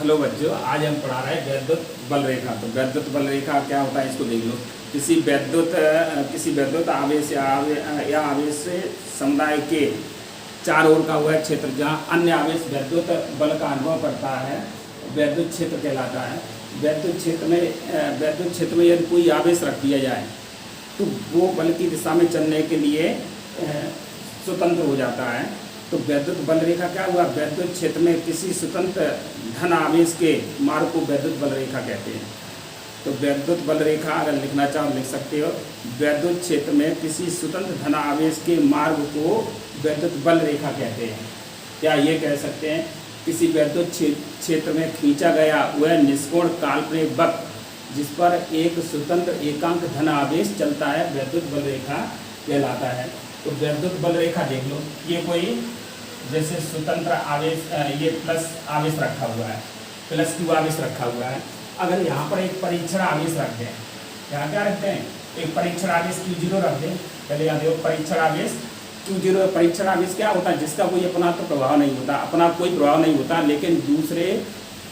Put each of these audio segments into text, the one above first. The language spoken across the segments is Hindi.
हेलो बच्चों, आज हम पढ़ा रहे हैं वैद्युत बल रेखा। तो वैद्युत बल रेखा क्या होता है इसको देख लो। किसी वैद्युत आवेश या आवेश समुदाय के चार ओर का वह क्षेत्र जहाँ अन्य आवेश वैद्युत बल का अनुभव करता है वैद्युत क्षेत्र कहलाता है। वैद्युत क्षेत्र में यदि कोई आवेश रख दिया जाए तो वो बल की दिशा में चलने के लिए स्वतंत्र हो जाता है। तो वैद्युत बल रेखा क्या हुआ? वैद्युत क्षेत्र में किसी स्वतंत्र धन आवेश के मार्ग को वैद्युत बल रेखा कहते हैं। तो वैद्युत बल रेखा अगर लिखना चाहो लिख सकते हो। वैद्युत क्षेत्र में किसी स्वतंत्र धन आवेश के मार्ग को वैद्युत बल रेखा कहते हैं। क्या ये कह सकते हैं किसी वैद्युत क्षेत्र में खींचा गया वह निष्कोण काल्पनिक वक्र जिस पर एक स्वतंत्र एकांक धन आवेश चलता है वैद्युत बल रेखा कहलाता है। तो वैद्युत बल रेखा देख लो, ये कोई जैसे स्वतंत्र आवेश ये प्लस आवेश रखा हुआ है, प्लस क्यू आवेश रखा हुआ है। अगर यहाँ पर एक परीक्षण आवेश रख दें, यहाँ क्या रखते हैं? एक परीक्षण आवेश Q0 रख दें। पहले याद देखो, परीक्षण आवेश Q0। परीक्षण आवेश क्या होता है? जिसका कोई अपना तो प्रभाव नहीं होता, अपना कोई प्रभाव नहीं होता, लेकिन दूसरे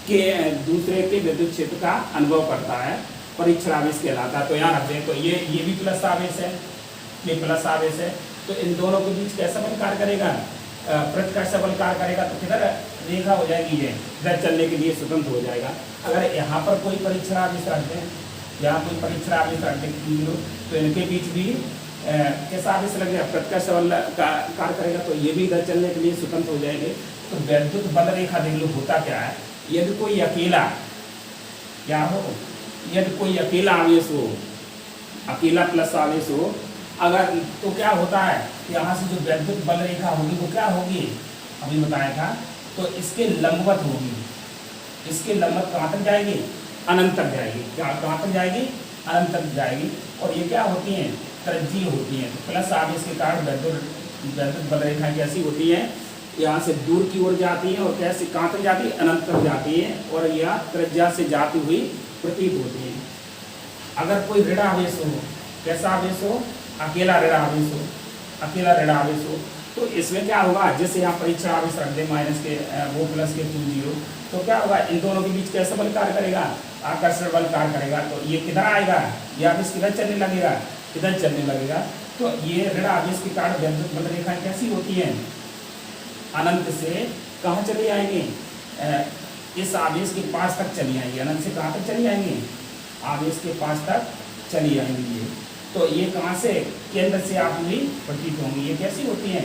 के विद्युत क्षेत्र का अनुभव करता है, परीक्षण आवेश कहलाता है। तो यहाँ रख दें। तो ये भी प्लस आवेश है, ये प्लस आवेश है। तो इन दोनों के बीच कैसा बल कार्य करेगा? प्रतिकर्ष बल कार्य करेगा। तो किधर रेखा हो जाएगी? ये इधर चलने के लिए स्वतंत्र हो जाएगा। अगर यहाँ पर कोई परीक्षण आवेश रख दें, यहाँ कोई परीक्षण आवेश रख दें तो इनके बीच भी कैसा आवेश लग गया? प्रतिकर्ष बल कार्य करेगा। तो ये भी इधर चलने के लिए स्वतंत्र हो जाएंगे। तो वैद्युत बल रेखा देख लो होता क्या है। यदि कोई अकेला क्या हो, यदि कोई अकेला आवेश हो, अकेला प्लस आवेश हो, अगर तो क्या होता है, यहाँ से जो वैद्युत बल रेखा होगी वो क्या होगी? अभी बताया था। तो इसके लंबवत होगी। इसके लंबवत कहाँ तक जाएगी? अनंत तक जाएगी। कहाँ तक जाएगी? अनंत तक जाएगी। और ये क्या होती हैं? त्रिज्यीय होती हैं। तो प्लस आवेश के कारण वैद्युत बल रेखा कैसी होती है? यहाँ से दूर की ओर जाती है और कैसे कहाँ तक जाती है? अनंत तक जाती है और यह त्रिज्या से जाती हुई प्रतीत होती है। अगर कोई ऋण आवेश हो, कैसा आवेश हो? अकेला ऋण आवेश हो, अकेला ऋण आवेश हो, तो इसमें क्या होगा? जैसे यहाँ परीक्षण आवेश रख दे माइनस के वो प्लस के Q0, तो क्या होगा? इन दोनों के बीच कैसा बल कार्य करेगा? आकर्षण बल कार्य करेगा। तो ये किधर आएगा? ये आवेश किधर चलने लगेगा? इधर चलने लगेगा। तो ये ऋण आवेश के कारण वैद्युत बल रेखाएं कैसी होती हैं? अनंत से कहाँ चली आएंगी? इस आवेश के पास तक चली आएंगी। अनंत से कहाँ तक चली आएंगी? आवेश के पास तक चली आएंगी। ये तो ये कहाँ से? केंद्र से आती हुई प्रतीत होंगी। ये कैसी होती हैं?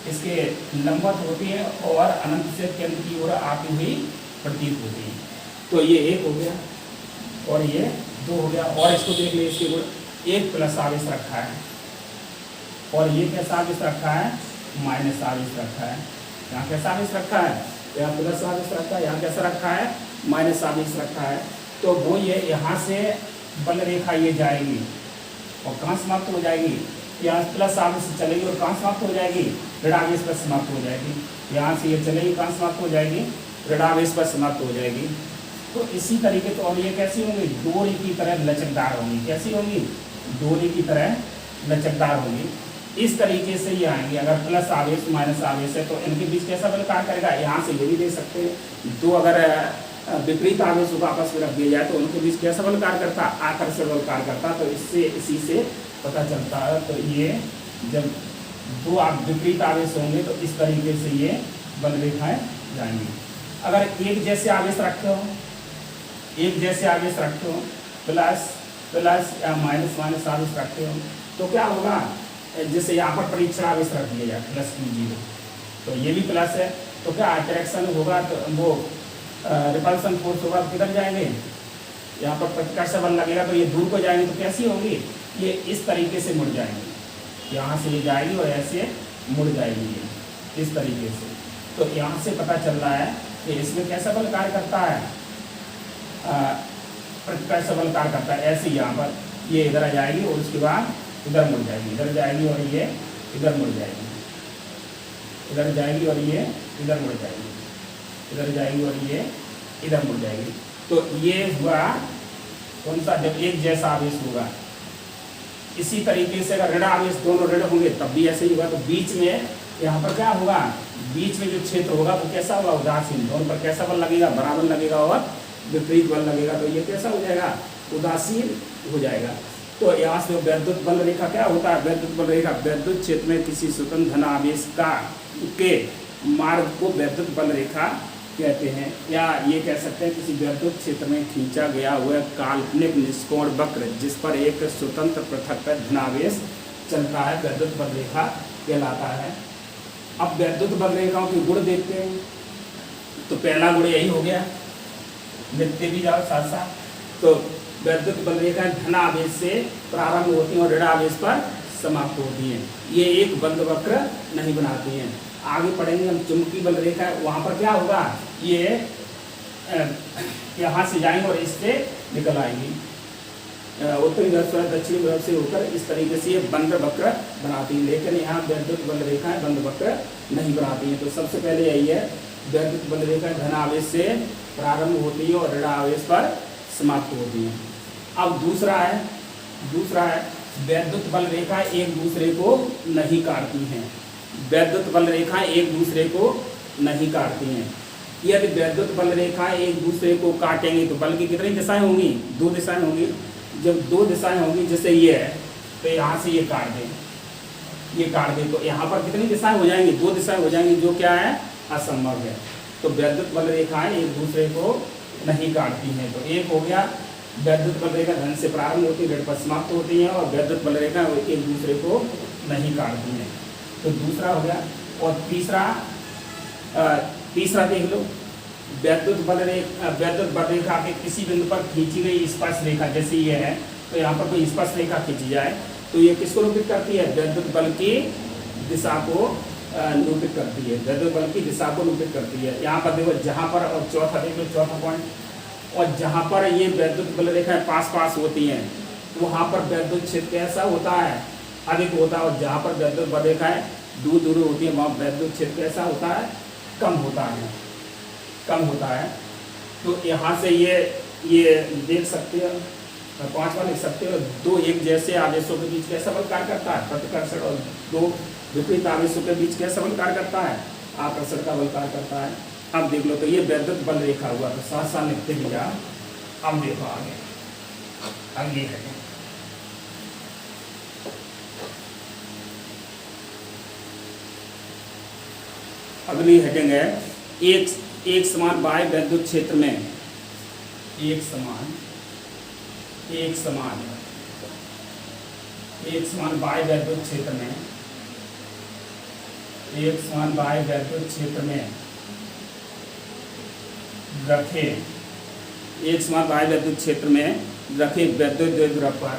इसके लंबवत होती हैं और अनंत से केंद्र की ओर आती हुई प्रतीत होती हैं। तो ये एक हो गया और ये दो हो गया। और इसको देख ले, इसके ऊपर एक प्लस आवेश रखा है और ये कैसा आवेश रखा है? माइनस आवेश रखा है। यहाँ कैसा आवेश रखा है? यहाँ प्लस आवेश रखा है। यहाँ कैसा रखा है? माइनस आवेश रखा है। तो वो ये यहाँ से बल रेखा ये जाएगी और कहाँ समाप्त हो जाएगी? यहाँ प्लस आवेश से चलेगी और कहाँ समाप्त हो जाएगी? ऋण आवेश पर समाप्त हो जाएगी। यहाँ से ये चलेगी, कहाँ समाप्त हो जाएगी? ऋण आवेश पर समाप्त हो जाएगी। तो इसी तरीके से और ये कैसी होंगी? डोरी की तरह लचकदार होंगी। कैसी होंगी? डोरी की तरह लचकदार होंगी। इस तरीके से ये आएंगे। अगर प्लस आवेश माइनस आवेश है तो इनके बीच कैसा बल कार्य करेगा? यहाँ से ये भी देख सकते हैं। दो अगर विपरीत आवेशों को आपस में रख दिया जाए तो उनके बीच कैसा बल कार्य करता? आकर्षण बल कार्य करता। तो इसी से पता चलता है। तो ये जब दो विपरीत आवेश होंगे तो इस तरीके से ये बल रेखाएं जाएंगी। अगर एक जैसे आवेश रखते हो, एक जैसे आवेश रखते हो, प्लस प्लस या माइनस माइनस आवेश रखते हो, तो क्या होगा? जैसे यहाँ पर परीक्षण आवेश रख दिया जाए प्लस Q0, तो ये भी प्लस है। तो क्या अट्रैक्शन होगा? तो वो रिपल्सन फोर्स होगा, किधर जाएंगे? यहाँ पर प्रतिकर्ष बल लगेगा तो ये दूर को जाएंगे। तो कैसी होगी? ये इस तरीके से मुड़ जाएंगे। यहाँ से ये जाएगी और ऐसे मुड़ जाएगी ये इस तरीके से। तो यहाँ से पता चल रहा है कि इसमें कैसा बल कार्य करता है? प्रतिकर्ष बल कार्य करता है। ऐसे यहाँ पर ये इधर आ जाएगी और उसके बाद इधर मुड़ जाएगी, इधर जाएगी और ये इधर मुड़ जाएगी, इधर जाएगी और ये इधर मुड़ जाएगी, इधर जाएगी और ये इधर मुड़ जाएगी। तो ये हुआ कौन सा? जब एक जैसा आवेश होगा। इसी तरीके से अगर ऋण आवेश दोनों ऋण होंगे तब भी ऐसे ही होगा। तो बीच में यहाँ पर क्या होगा, बीच में जो क्षेत्र होगा वो कैसा होगा, उदासीन। दोनों पर कैसा बल लगेगा, बराबर लगेगा और विपरीत बल लगेगा, तो ये कैसा हो जाएगा, उदासीन हो जाएगा। तो यहाँ से वैद्युत बल रेखा क्या होता है, वैद्युत बल रेखा वैद्युत क्षेत्र में किसी स्वतंत्र धनावेश का के मार्ग को वैद्युत बल रेखा कहते हैं, या ये कह सकते हैं किसी वैद्युत क्षेत्र में खींचा गया हुआ काल्पनिक निष्कोण वक्र जिस पर एक स्वतंत्र पृथक धनावेश चलता है, वैद्युत बल रेखा कहलाता है। अब वैद्युत बल रेखाओं के गुण देखते हैं। तो पहला गुण यही हो गया, लिखते भी जाओ साथ साथ। तो वैद्युत बल रेखाएं धनावेश से प्रारंभ होती हैं और ऋणावेश पर समाप्त होती हैं। ये एक बंद वक्र नहीं बनाती हैं। आगे पढ़ेंगे हम चुंबकीय बल रेखा, वहाँ पर क्या होगा, ये यहाँ से जाएंगे और इससे निकल आएंगी, उत्तरी ध्रुव से दक्षिणी ध्रुव से होकर इस तरीके से ये बंद वक्र बनाती है। लेकिन यहाँ वैद्युत बल रेखाएं बंद वक्र नहीं बनाती हैं। तो सबसे पहले यही है, वैद्युत बल रेखाएं धनावेश से प्रारंभ होती है और ऋणावेश पर समाप्त होती हैं। अब दूसरा है वैद्युत बल रेखाएं एक दूसरे को नहीं काटती हैं। वैद्युत बल रेखाएं एक दूसरे को नहीं काटती हैं। यदि वैद्युत बल रेखाएं एक दूसरे को काटेंगी तो बल की कितनी दिशाएं होंगी, दो दिशाएं होंगी। जब दो दिशाएं होंगी, जैसे ये है, तो यहाँ से ये काट दें, तो यहाँ पर कितनी दिशाएं हो जाएंगी, दो दिशाएं हो जाएंगी, जो क्या है, असंभव है। तो वैद्युत बल रेखाएं एक दूसरे को नहीं काटती हैं। तो एक हो गया, वैद्युत बल रेखा धन से प्रारंभ होती है, ऋण पर समाप्त होती हैं, और वैद्युत बल रेखा एक दूसरे को नहीं काटती हैं। तो दूसरा हो गया। और तीसरा देख लो, वैद्युत बल रेखा के किसी बिंदु पर खींची गई स्पर्श रेखा, जैसे ये है, तो यहाँ पर कोई स्पर्श रेखा खींची जाए तो ये किसको निरूपित करती है, वैद्युत बल की दिशा को निरूपित करती है, वैद्युत बल की दिशा को निरूपित करती है। यहाँ पर देखो, जहाँ पर, और चौथा देख लो, चौथा पॉइंट, और जहाँ पर ये वैद्युत बल रेखाएं पास होती हैं वहाँ पर वैद्युत क्षेत्र कैसा होता है, अधिक होता है, और जहाँ पर वैद्युत बल रेखाएं दूर होती है वहाँ वैद्युत क्षेत्र कैसा होता है, कम होता है। तो यहाँ से ये देख सकते हो, पांचवा लिख सकते हो, दो एक जैसे आवेशों के बीच कैसा बल कार्य करता है, प्रतिकर्षण, और दो विपरीत आवेशों के बीच कैसा बल कार्य करता है, आकर्षण का बल कार्य करता है। अब देख लो, तो ये वैद्युत बल रेखा हुआ, तो साथ साथ लिखते भी जा। अब देखो आगे है, अगली हेडिंग है, एक समान बाह्य वैद्युत क्षेत्र में, एक समान बाह्य वैद्युत क्षेत्र में, एक समान बाह्य वैद्युत क्षेत्र में रखे, एक समान बाह्य वैद्युत क्षेत्र में रखे वैद्युत द्विध्रुव पर,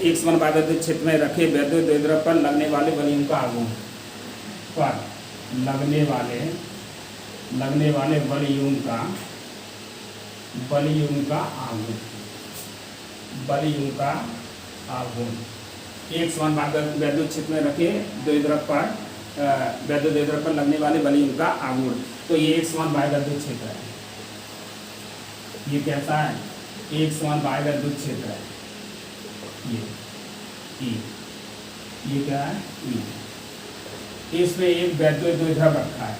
एक समान बाह्य वैद्युत क्षेत्र में रखे वैद्युत द्विध्रुव पर लगने वाले बलयों का आघूर्ण, पर लगने वाले बलयों का आघूर्ण, एक समान वैद्युत क्षेत्र में रखे द्विध्रुव पर, वैद्युत द्विध्रुव पर लगने वाले बलयों का आघूर्ण। तो ये एक समान बाह्य वैद्युत क्षेत्र है। ये कैसा है, एक समान बाह्य वैद्युत क्षेत्र है। ये क्या है, इसमें एक वैद्युत द्विध्रुव रखा है,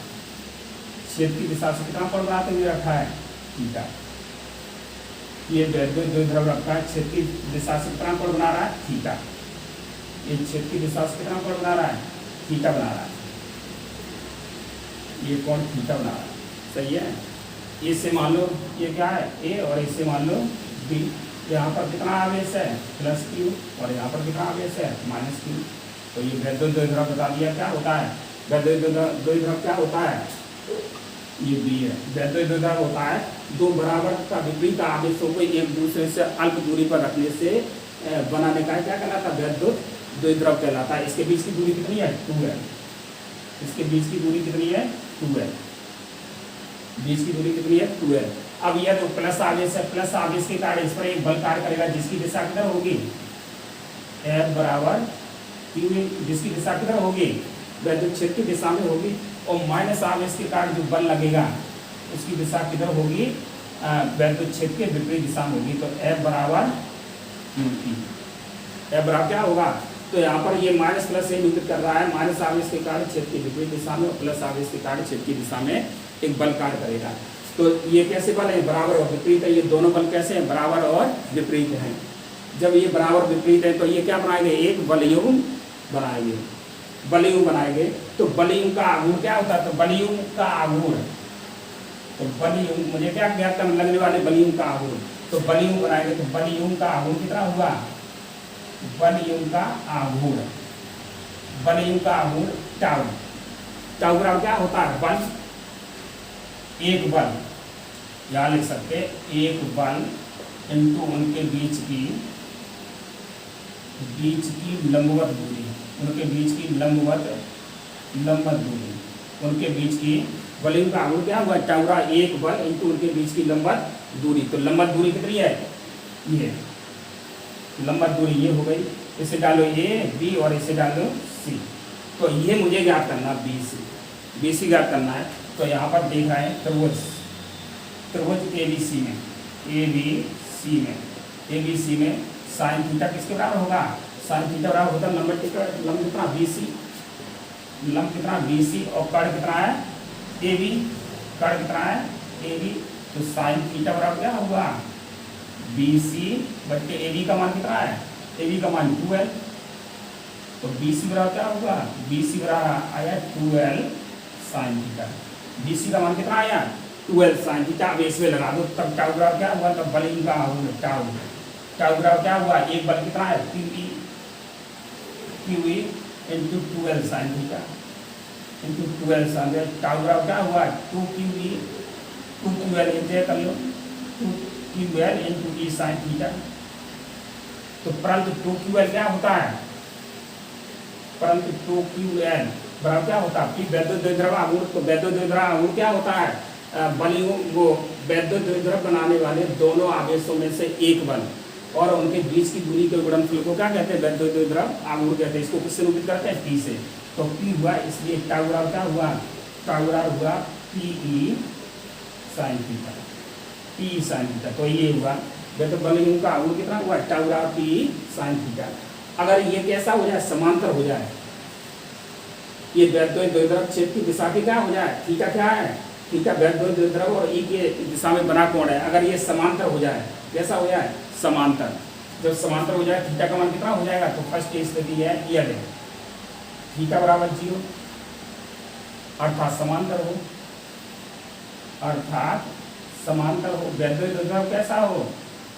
क्षेत्र की दिशा से कितना कोण बनाते हुए रखा है, थीटा। ये वैद्युत द्विध्रुव रखा है, क्षेत्र की दिशा से कितना कोण बना रहा है, थीटा। ये क्षेत्र की दिशा से कितना कोण बना रहा है, थीटा बना रहा है। ये कोण थीटा बना रहा है, सही है। इससे मान लो ये क्या है, ए, और इससे मान लो बी। यहाँ पर कितना आवेश है, प्लस क्यू, और यहाँ पर कितना आवेश है, माइनस क्यू। तो ये वैद्युत द्विध्रुव बता दिया क्या होता है, वैद्युत द्विध्रुव क्या होता है, ये बी है। वैद्युत द्विध्रुव होता है दो बराबर का विपरीत आवेशों को एक दूसरे से अल्प दूरी पर रखने से बनाने का क्या कहलाता है, वैद्युत द्विध्रुव कहलाता है। इसके बीच की दूरी कितनी है, 2 है। इसके बीच की दूरी कितनी है, 2 है। बीच की दूरी कितनी है, 2 है। अब यह जो प्लस आवेश है, प्लस आवेश के कारण इस पर एक बल कार्य करेगा जिसकी दिशा किधर होगी, F बराबर Q, जिसकी दिशा किधर होगी, वैद्युत क्षेत्र की दिशा में होगी। और माइनस आवेश के कारण जो बल लगेगा उसकी दिशा किधर होगी, वैद्युत क्षेत्र के विपरीत दिशा में होगी। तो F बराबर QE, F बराबर क्या होगा, तो यहाँ पर ये माइनस प्लस से इंगित कर रहा है, माइनस आवेश के कारण क्षेत्र के विपरीत दिशा में और प्लस आवेश के कारण क्षेत्र की दिशा में एक बल कार्य करेगा। तो ये कैसे बल है, बराबर और विपरीत है। ये दोनों बल कैसे हैं, बराबर और विपरीत हैं। जब ये बराबर विपरीत है तो ये क्या बनाएंगे, एक बलयुग्म बनाएंगे, बलयुग्म बनाएंगे। तो बलयुग्म का आघूर्ण क्या होता है, तो बलयुग्म का आघूर्ण, तो बलयुग्म मुझे क्या ज्ञात करना, लगने वाले बलयुग्म का आघूर्ण, तो बलयुग्म बनाएंगे। तो बलयुग्म का आघूर्ण कितना हुआ, बलयुग्म का आघूर्ण, बलयुग्म का आघूर्ण टाउ, टाउ बराबर क्या होता है, बल, एक बल, यहाँ लिख सकते एक बल इंटू उनके बीच की लंबवत दूरी, उनके बीच की लंबवत दूरी, उनके बीच की बलयुग्म का आघूर्ण क्या हुआ, टाउरा, एक बल इंटू उनके बीच की लंबवत दूरी। तो लंबवत दूरी कितनी है, ये लंबवत दूरी ये हो गई, इसे डालो ए बी और इसे डालो सी। तो ये मुझे ज्ञात करना बी सी ज्ञात करना है। तो यहाँ पर देखा है त्रिभुज ए बी सी में साइन थीटा किसके बराबर होगा, साइन थीटा बराबर होता है लंब कितना बी सी, लंब कितना बी सी और कर्ण कितना है ए बी, कर्ण कितना है ए बी। तो साइन थीटा बराबर क्या होगा, बी सी बटे ए बी का मान कितना है, ए बी का मान 2l। तो बी सी बराबर क्या होगा, बी सी बराबर आया 2l sine theta, B C का मान कितना आया 2l साइन थीटा। अब इसमें लगा दो, तब टाउ बराबर क्या हुआ, तब बलयुग्म का आघूर्ण टाउ, टाउ बराबर क्या हुआ, एक बल कितना है QE into 2l sine theta into 2l sine theta. Tau बराबर क्या हुआ 2QE 2QL इंटू कर लो 2QL into E sine theta. तो परंतु 2QL क्या होता है, परंतु 2QL बराबर क्या होता है, वैद्युत द्विध्रुव आघूर्ण। तो वैद्युत द्विध्रुव आघूर्ण क्या होता है, बलयुग्म वो वैद्युत द्विध्रुव बनाने वाले दोनों आवेशों में से एक बल और उनके बीच की दूरी के गुणनफल को क्या कहते हैं, वैद्युत द्विध्रुव आघूर्ण कहते हैं। इसको किससे निरूपित करते हैं, P से। तो P हुआ, इसलिए टाउ बराबर क्या हुआ, टाउ बराबर हुआ PE sine theta, PE sine theta. तो ये हुआ वैद्युत बलयुग्म का आघूर्ण कितना हुआ, टाउ बराबर PE साइन थीटा। अगर ये कैसा हो जाए, समांतर हो जाए, ये वैद्युत द्विध्रुव क्षेत्र की दिशा की क्या हो जाए, थीटा क्या है, थीटा वैद्युत द्विध्रुव और ई के दिशा में बना कोण है। अगर ये समांतर हो जाए, कैसा हो जाए, समांतर, जब समांतर हो जाए थीटा का मान कितना हो जाएगा, तो फर्स्ट स्थिति है यह है थीटा बराबर 0, अर्थात समांतर हो, अर्थात समांतर हो। वैद्युत द्विध्रुव कैसा हो,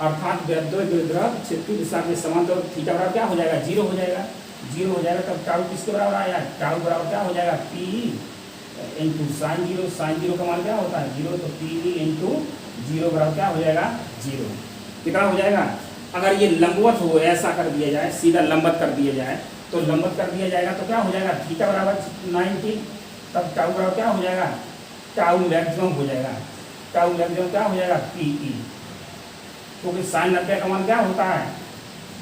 अर्थात वैद्युत द्विध्रुव क्षेत्र की दिशा के समांतर, थीटा बराबर क्या हो जाएगा, 0 हो जाएगा, 0 हो जाएगा। तब टाउ किसके बराबर आया, टाउ बराबर क्या हो जाएगा PE इंटू साइन 0, साइन 0 का मान क्या होता है 0, तो PE इंटू 0 बराबर क्या हो जाएगा 0। कितना हो जाएगा, अगर ये लंबवत हो, ऐसा कर दिया जाए, सीधा लंबवत कर दिया जाए, तो लंबवत कर दिया जाएगा तो क्या हो जाएगा, थीटा बराबर 90, तब टाउ बराबर क्या हो जाएगा, टाउ मैक्सिमम हो जाएगा, टाउ मैक्सिमम क्या हो जाएगा PE, क्योंकि साइन 90 का मान क्या होता है,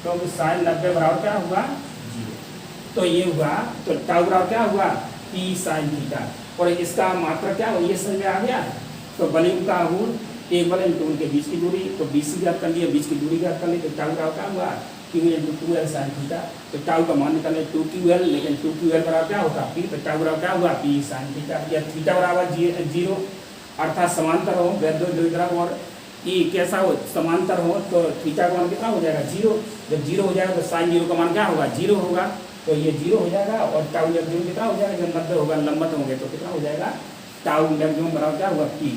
क्योंकि साइन 90 बराबर क्या हुआ 0। तो ये हुआ, तो टाउ बराबर क्या हुआ P साइन थीटा। और इसका मात्रक क्या हो, ये समझ में आ गया। तो बलयुग्म का आघूर्ण एक बल इंटू उनके बीच की दूरी, तो BC ज्ञात कर लिए, बीच की दूरी ज्ञात कर ली, तो टाउ बराबर क्या हुआ Q into 2l sine theta. तो टाउ का मान निकाले 2QL, लेकिन 2QL बराबर क्या होता P, तो टाउ बराबर क्या हुआ P साइन थीटा। या थीटा बराबर 0, अर्थात समांतर हो वैद्युत द्विध्रुव और E कैसा हो, समांतर हो, तो थीटा का मान कितना हो जाएगा 0। जब 0 हो जाएगा तो साइन 0 का मान क्या होगा 0 होगा, तो ये 0 हो जाएगा। और टाउ मैक्सिमम कितना हो जाएगा, जब 90 होगा, लंबवत होंगे तो कितना हो जाएगा, टाउ मैक्सिमम बराबर क्या हुआ PE।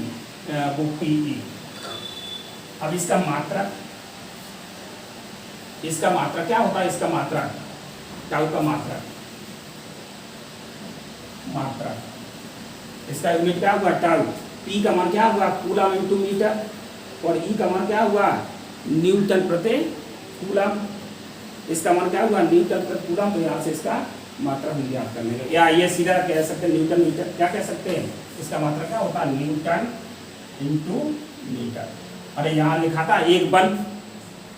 अब इसका मात्रक, इसका मात्रक क्या होता है, इसका मात्रक टाउ का मात्रक, इसका यूनिट क्या हुआ टाउ। P का मान क्या हुआ कूलम इंटू मीटर, और E का मान क्या हुआ न्यूटन प्रति कूलम। इसका मान क्या हुआ न्यूटन प्रति कूलम। तो यहाँ से इसका मात्रा हम ज्ञात करने का, या ये सीधा कह सकते हैं न्यूटन मीटर, क्या कह सकते हैं, इसका मात्रा क्या होता है न्यूटन इंटू मीटर। अरे यहाँ लिखा था एक बल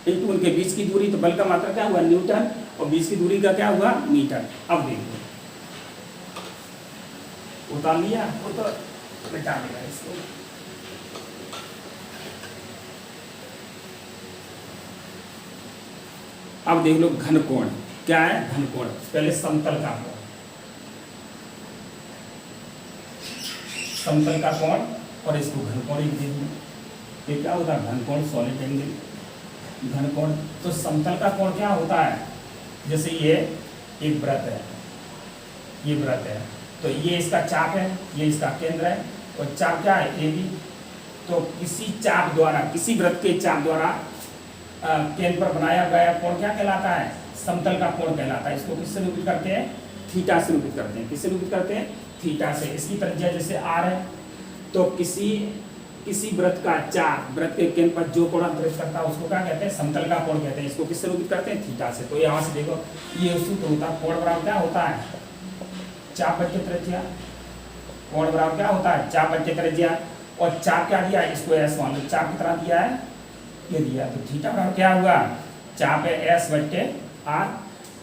इंटू उनके बीच की दूरी, तो बल का मात्रा क्या हुआ न्यूटन और बीच की दूरी का क्या हुआ मीटर। अब देखो उतार लिया, वो तो मिटा देगा इसको। अब देख लो घन कोण क्या है, घन कोण। पहले समतल का कोण, समतल का कोण और इसको घन कोण एक दे दिया, ये क्या होता है घन कोण, सॉलिड एंगल घन कोण। तो समतल का कोण क्या होता है, जैसे ये एक वृत्त है, ये वृत्त है, तो ये इसका चाप है, ये इसका केंद्र है, और चाप क्या है ए बी। तो किसी चाप द्वारा, किसी वृत्त के चाप द्वारा केंद्र पर बनाया गया कोण क्या कहलाता है, समतल का कोण कहलाता है। इसको किससे निरूपित करते हैं, थीटा से निरूपित करते हैं। किससे निरूपित करते हैं, थीटा से। इसकी त्रिज्या जैसे r है, तो किसी वृत्त का चाप, वृत्त के केंद्र पर जो कोण अंतरित करता है उसको क्या कहते हैं, समतल का कोण कहते हैं। इसको किससे निरूपित करते हैं, थीटा से। तो यहाँ से देखो ये सूत्र होता है, कोण बराबर क्या होता है, चाप बटे त्रिज्या। कोण बराबर क्या होता है, चाप बटे त्रिज्या। और चाप क्या दिया है, इसको एस मान लो, चाप कितना दिया है, ये दिया। तो थीटा बराबर क्या हुआ, चाप है एस बटे आर।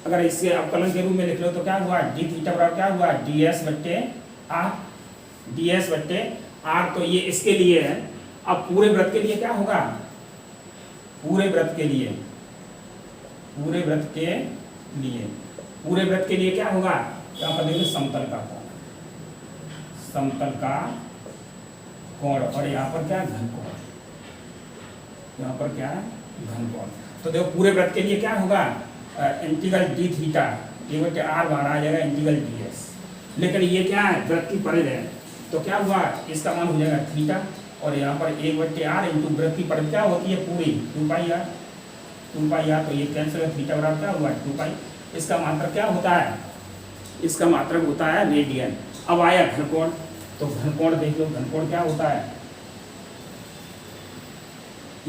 अगर इसे अवकलन के रूप में लिख लो तो क्या हुआ, डी थीटा बराबर क्या हुआ, डी एस बटे आर, डी एस बटे आर। तो ये इसके लिए है। अब पूरे वृत्त के लिए क्या होगा, पूरे वृत्त के लिए, पूरे वृत्त के लिए, पूरे वृत्त के लिए क्या होगा, यहाँ पर देखो समतल का कोण, समतल का कोण, और यहाँ पर क्या है, घन कोण, यहाँ पर क्या है, घन कोण। तो देखो पूरे वृत्त के लिए क्या होगा, इंटीग्रल डी थीटा ये बटे आर बाहर आ जाएगा, इंटीग्रल डी एस। लेकिन ये क्या है, वृत्त की परिधि है, तो क्या हुआ, इसका मान हो जाएगा थीटा, और यहाँ पर एक बटे आर इंटू वृत्त की परिधि क्या होती है पूरी, 2 पाई आर, 2 पाई आर। तो ये कैंसिल, थीटा बराबर क्या हुआ, 2 पाई। इसका मात्रक क्या होता है, इसका मात्रक होता है रेडियन। अब आया घन कोण, तो घन कोण देख लो, घन कोण क्या होता है,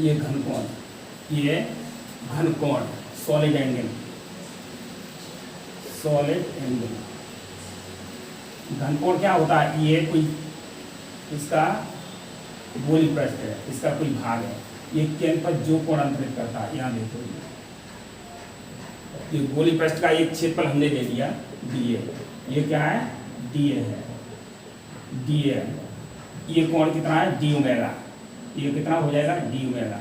ये घन कोण, ये घन कोण, सॉलिड एंगल, सॉलिड एंगल। घन कोण क्या होता है, ये कोई इसका गोली पृष्ठ है, इसका कोई भाग है, ये केंद्र पर जो कोण अंतरित करता है, यहाँ देखो ये गोली पृष्ठ का एक क्षेत्रफल हमने ले लिया डी ए, ये क्या है, डी ए है, डी ए। ये कोण कितना है, डी ओमेगा, ये कितना हो जाएगा, डी ओमेगा,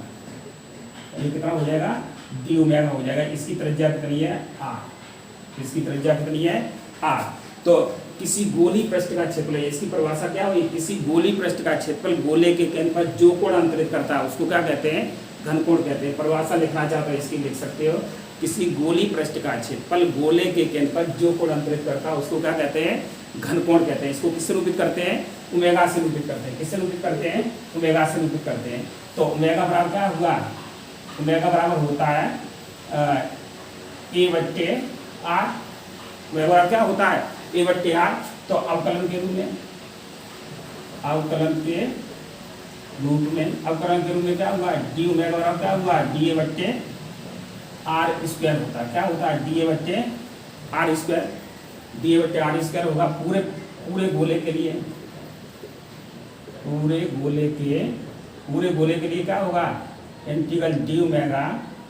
ये कितना हो जाएगा, डी ओमेगा हो जाएगा। इसकी त्रिज्या कितनी है, आर, इसकी त्रिज्या कितनी है, आर। तो किसी गोली पृष्ठ का क्षेत्रफल, इसकी परिभाषा क्या हुई, किसी गोली पृष्ठ का क्षेत्रफल गोले के केंद्र पर जो कोण अंतरित करता है उसको क्या कहते हैं, घन कोण कहते हैं। परिभाषा लिखना चाहते हो इसकी लिख सकते हो, किसी गोली पृष्ठ का क्षेत्रफल गोले के केंद्र पर जो कोण अंतरित करता है उसको क्या कहते हैं, घन कोण कहते हैं। इसको किससे निरूपित करते हैं, ओमेगा से निरूपित करते हैं। किससे निरूपित करते हैं, ओमेगा से निरूपित करते हैं। तो ओमेगा बराबर क्या हुआ, ओमेगा बराबर होता है ए बट्टे आर। ओमेगा बराबर क्या होता है, ए बट्टे आर। तो अवकलन के रूप में, अवकलन के रूप में, अवकलन के रूप में क्या हुआ, डी ओमेगा बराबर क्या हुआ, डी ए बट्टे आर स्क्वायर होता है। क्या होता है, डी ए बट्टे आर स्क्वायर, डी ए बट्टे आर स्क्वायर होगा पूरे गोले के लिए, पूरे गोले के लिए क्या होगा, इंटीग्रल डी ओमेगा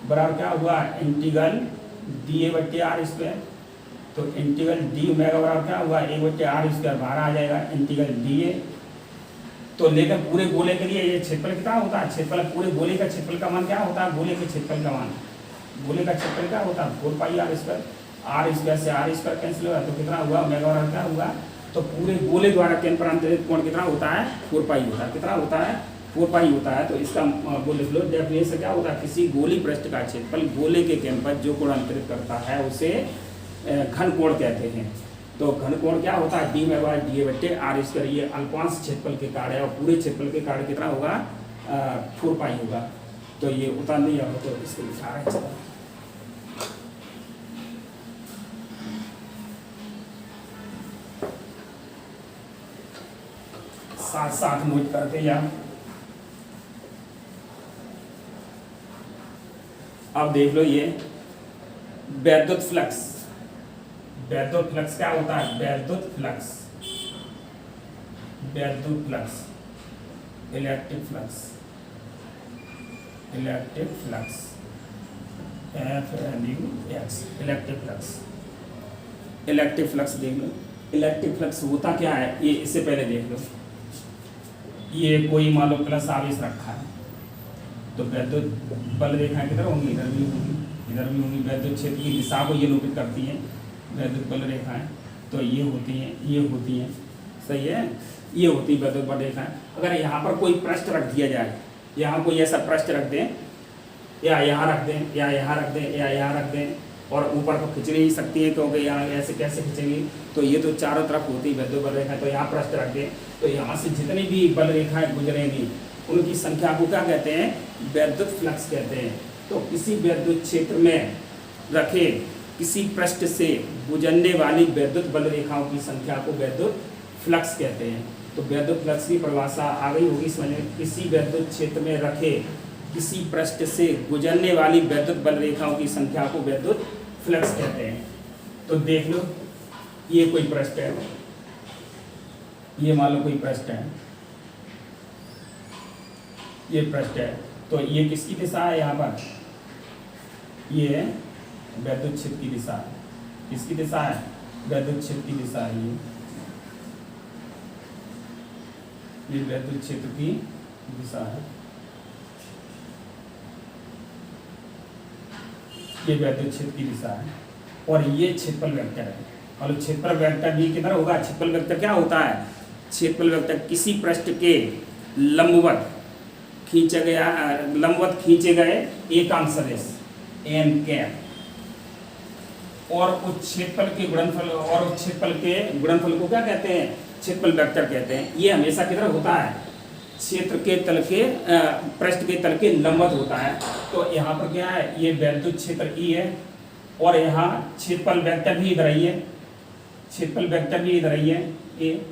बराबर क्या हुआ, इंटीग्रल डी ए बट्टे आर स्क्वायर। तो इंटीग्रल डी ओमेगा बराबर क्या हुआ, ए बट्टे आर स्क्वायर बाहर आ जाएगा, इंटीग्रल डी ए। तो लेकिन पूरे गोले के लिए ये क्षेत्रफल कितना होता है, क्षेत्रफल पूरे गोले का क्षेत्रफल का मान क्या होता है, गोले के क्षेत्रफल का मान, गोले का क्षेत्रफल क्या होता है, 4 pi R square. Are square से आर स्क्वायर कैंसिल हुआ, तो कितना हुआ, ओमेगा बराबर क्या हुआ। तो पूरे गोले द्वारा केंद्र पर अंतरित कोण कितना होता है, 4 पाई होता है। कितना होता है, 4 पाई होता है। तो इसका वो लिख लो, डेफिनेशन क्या होता है, किसी गोली पृष्ठ का क्षेत्रफल गोले के केंद्र पर जो कोण अंतरित करता है उसे घन कोण कहते हैं। तो घन कोण क्या होता है, डी ओमेगा डी ए बट्टे आर स्क्वायर। ये अल्पांश क्षेत्रफल के कारण है, और पूरे क्षेत्रफल के कारण कितना होगा, 4 पाई होगा। तो ये उतार नहीं होगा, तो इसको लिखा है। साथ साथ नोट करते जाओ। अब देख लो ये वैद्युत फ्लक्स, वैद्युत फ्लक्स क्या होता है, वैद्युत फ्लक्स, वैद्युत flux, electric flux, electric flux, FLUX, electric flux, electric flux देख लो। इलेक्ट्रिक फ्लक्स होता क्या है, ये इससे पहले देख लो। ये कोई मान लो प्लस आवेश रखा है, तो वैद्युत बल रेखा की तरह होंगी, इधर भी होंगी, इधर भी होंगी। वैद्युत क्षेत्र की दिशा को ये निरूपित करती हैं वैद्युत बल रेखाएं। तो ये होती हैं, सही है, ये होती है वैद्युत बल रेखाएं। अगर यहाँ पर कोई पृष्ठ रख दिया जाए, यहाँ कोई ऐसा पृष्ठ रख दें, या यहाँ रख दें, या यहाँ रख दें, या यहाँ रख दें, और ऊपर तो खींच नहीं सकती है क्योंकि यहाँ ऐसे कैसे खींचेंगी, तो ये तो चारों तरफ होती है वैद्युत बल रेखाएं। तो यहाँ पृष्ठ रख दें, तो यहाँ से जितनी भी बल रेखाएं गुजरेंगी उनकी संख्या को क्या कहते हैं, वैद्युत फ्लक्स कहते हैं। तो किसी वैद्युत क्षेत्र में रखे किसी पृष्ठ से गुजरने वाली वैद्युत बल रेखाओं की संख्या को वैद्युत फ्लक्स कहते हैं। तो वैद्युत फ्लक्स की परिभाषा आ गई होगी समझ में। किसी वैद्युत क्षेत्र में रखे किसी पृष्ठ से गुजरने वाली वैद्युत बल रेखाओं की संख्या को वैद्युत फ्लक्स कहते हैं। तो देख लो, ये कोई पृष्ठ है, ये मान लो कोई पृष्ठ है, ये पृष्ठ है, तो ये किसकी दिशा है, यहाँ पर ये वैद्युत क्षेत्र की दिशा है। किसकी दिशा है, वैद्युत क्षेत्र की दिशा है। ये वैद्युत क्षेत्र की दिशा है, ये वैद्युत क्षेत्र की दिशा है, और ये क्षेत्रफल वेक्टर है। और क्षेत्रफल वेक्टर भी किधर होगा, क्षेत्रफल वेक्टर क्या होता है, क्षेत्रफल वेक्टर किसी पृष्ठ के लंबवत खींचे गए एकांक सदिश एन कैप, और उस क्षेत्रफल के गुणनफल, और उस क्षेत्रफल के गुणनफल को क्या कहते हैं, क्षेत्रफल वेक्टर कहते हैं। ये हमेशा किधर होता है, क्षेत्र के तल के पृष्ठ के तल के लंबवत होता है। तो यहाँ पर क्या है, ये वैद्युत क्षेत्र ई है, और यहाँ क्षेत्रफल वेक्टर भी इधर ही है, क्षेत्रफल वेक्टर भी इधर ही है ए।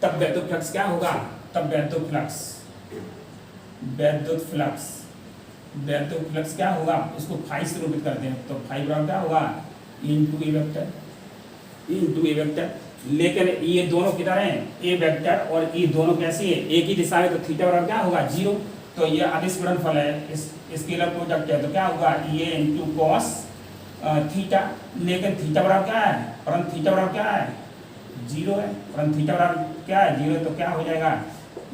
तब वैद्युत फ्लक्स क्या होगा, तब वैद्युत फ्लक्स क्या होगा, इसको फाई से निरूपित करते हैं। तो फाई बराबर क्या होगा, इनटू ए वेक्टर। लेकिन ये दोनों किधर हैं, ए वेक्टर और ई दोनों कैसी है, एक ही दिशा में, तो थीटा बराबर क्या होगा 0। तो ये अदिश गुणनफल है, स्केलर प्रोडक्ट है, तो क्या होगा ये इनटू कॉस थीटा। लेकिन थीटा बराबर क्या है, परंतु थीटा बराबर क्या है 0 है, परंतु थीटा बराबर क्या है 0 है। तो क्या हो जाएगा,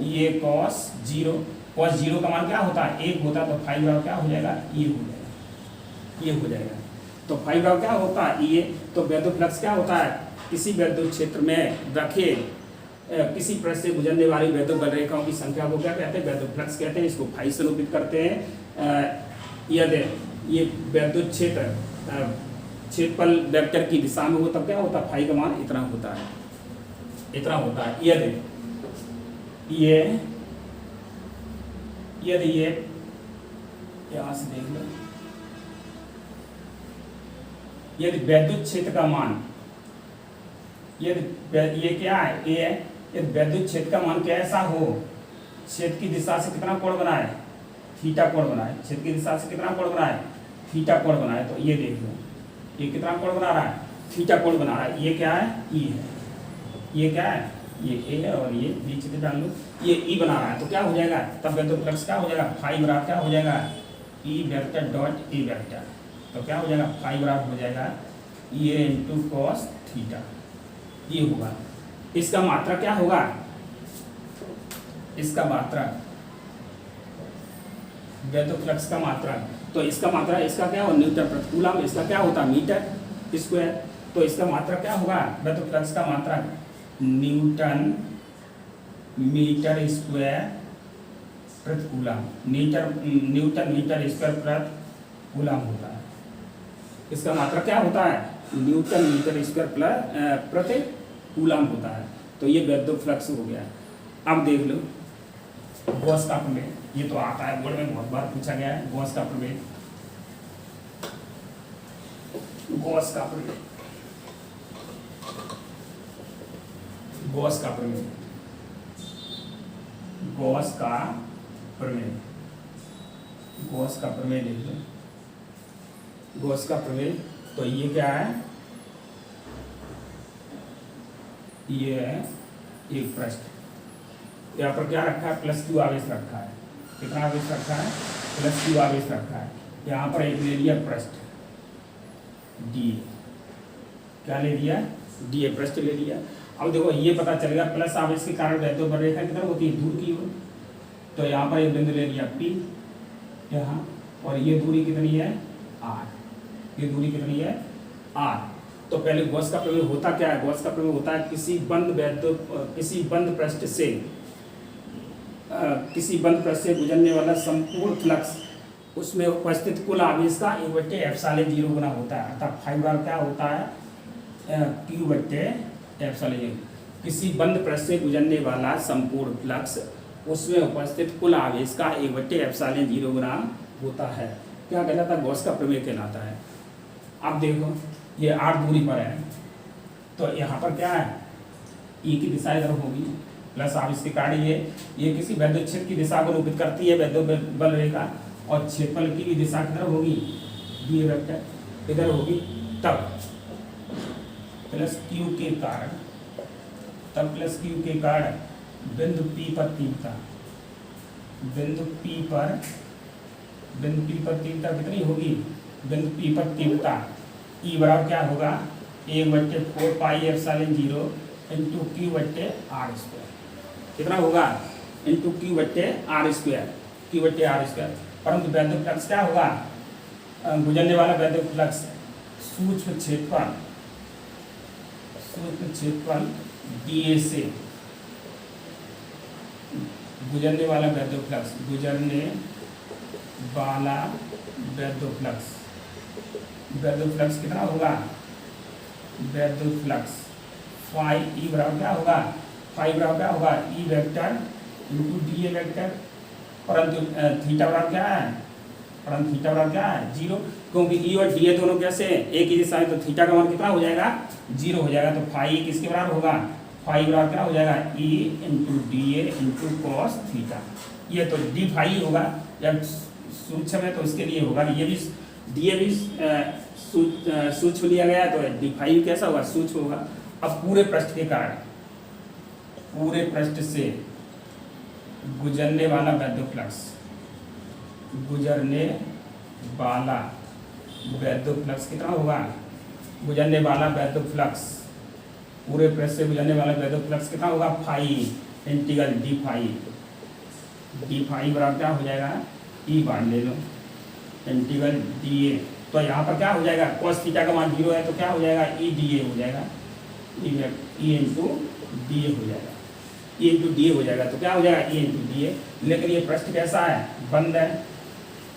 ये कॉस 0 का मान क्या होता है 1 होता है। तो फाई बराबर क्या हो जाएगा, ये हो जाएगा। तो फाई बराबर क्या होता है ये। तो वैद्युत फ्लक्स क्या होता है, किसी वैद्युत क्षेत्र में रखे किसी पृष्ठ से गुजरने वाली वैद्युत बल रेखाओं की संख्या को क्या कहते हैं, वैद्युत फ्लक्स कहते हैं। इसको फाई से निरूपित करते हैं। यदि ये वैद्युत क्षेत्रफल वेक्टर की दिशा में हो तब क्या होता है, फाई का मान इतना होता है। यदि ये यहाँ से देख लो, यदि वैद्युत क्षेत्र का मान, यदि ये क्या है ए है, यदि वैद्युत क्षेत्र का मान कैसा हो, क्षेत्र की दिशा से कितना कोण बनाए, थीटा कोण बनाए, क्षेत्र की दिशा से कितना कोण बनाए, थीटा कोण बनाए। तो ये देख लो, ये कितना कोण बना रहा है, थीटा कोण बना रहा है। ये क्या है, ई है, ये क्या है, ये ए है, और ये बीच में डाल लो, ये ई बना रहा है। तो क्या हो जाएगा, तब वैद्युत फ्लक्स क्या हो जाएगा, फाई बराबर क्या हो जाएगा, ई वेक्टर डॉट ए वेक्टर। तो क्या हो जाएगा, फाई बराबर हो जाएगा ये इनटू कॉस थीटा, ये होगा। इसका मात्रा क्या होगा, इसका मात्रा वैद्युत फ्लक्स का मात्रा। तो इसका मात्रा, इसका क्या हो न्यूटन प्रति कूलम, इसका क्या होता मीटर स्क्वायर। तो इसका मात्रा क्या होगा, वैद्युत फ्लक्स का मात्रा न्यूटन मीटर स्क्वायर प्रति कूलम, न्यूटन मीटर स्क्वायर प्रति कूलम होता है। इसका मात्रा क्या होता है, न्यूटन मीटर स्क्वायर प्रति कूलम होता है। तो ये वैद्युत फ्लक्स हो गया। अब देख लो गॉस का प्रमेय, ये तो आता है बोर्ड में बहुत बार पूछा गया है। गॉस का प्रमेय, गॉस का प्रमेय, गॉस का प्रमेय, गॉस का प्रमेय, गॉस का प्रमेय देख लो, गॉस का प्रमेय। तो ये क्या है, ये है एक पृष्ठ, यहाँ पर क्या रखा है, प्लस क्यू आवेश रखा है। कितना आवेश रखा है, प्लस क्यू आवेश रखा है। यहाँ पर एक ले लिया पृष्ठ डी, क्या ले लिया, डी ए पृष्ठ ले लिया। अब देखो ये पता चलेगा प्लस आवेश के कारण वैद्युत बल रेखा किधर होती है, दूर की ओर। तो यहाँ पर एक बिंदु ले लिया पी यहाँ, और ये दूरी कितनी है आर। ये दूरी कितनी है? आर। तो पहले गॉस का प्रमेय होता क्या है? गॉस का प्रमेय होता है किसी बंद पृष्ठ से गुजरने वाला संपूर्ण फ्लक्स उसमें उपस्थित कुल आवेश का 1/ε0 गुना होता है। अर्थात फाइबर क्या होता है? Q/ε0। किसी बंद पृष्ठ से गुजरने वाला संपूर्ण फ्लक्स उसमें उपस्थित कुल आवेश का 1/ε0 गुना होता है। क्या कहलाता है? गॉस का प्रमेय कहलाता है। अब देखो ये r दूरी पर है, तो यहाँ पर क्या है? E की दिशा इधर होगी प्लस आवेश के कारण ये किसी वैद्युत क्षेत्र की दिशा को रूपित करती है वैद्युत बल रेखा, और क्षेत्रफल की भी दिशा किधर होगी? d वेक्टर इधर होगी। तब प्लस Q के कारण बिंदु P पर तीव्रता कितनी होगी? बिंदु P पर तीव्रता E बराबर क्या होगा? 1/4πε0 इंटू Q/r²। कितना होगा? Into Q/r²। परंतु वैद्युत फ्लक्स क्या होगा? गुजरने वाला वैद्युत फ्लक्स सूक्ष्म क्षेत्रफल dA से गुजरने वाला वैद्युत फ्लक्स कितना होगा? वैद्युत फ्लक्स फाई E बराबर क्या होगा? E vector into dA vector. परंतु थीटा बराबर क्या है? 0, क्योंकि E और dA दोनों कैसे एक ही दिशा है, तो थीटा का मान कितना हो जाएगा? 0 हो जाएगा। तो फाई किसके बराबर होगा? फाई बराबर क्या हो जाएगा? E into dA into cos theta. ये तो डी फाई होगा, जब सूक्ष्म है तो इसके लिए होगा। ये भी dA भी सूक्ष्म लिया गया है, तो डी फाई कैसा होगा? सूक्ष्म होगा। अब पूरे पृष्ठ के कारण पूरे पृष्ठ से गुजरने वाला वैद्युत फ्लक्स कितना होगा? गुजरने वाला वैद्युत फ्लक्स पूरे पृष्ठ से गुजरने वाला वैद्युत फ्लक्स कितना होगा? फाई इंटीग्रल डी फाई बराबर क्या हो जाएगा? ई बार ले लो इंटीग्रल dA। तो यहाँ पर क्या हो जाएगा? cos थीटा का मान 0 है, तो क्या हो जाएगा? ई dA हो जाएगा। ई इंटू dA हो जाएगा। E इंटू डी हो जाएगा। तो क्या हो जाएगा? E into D. लेकिन ये पृष्ठ कैसा है? बंद है,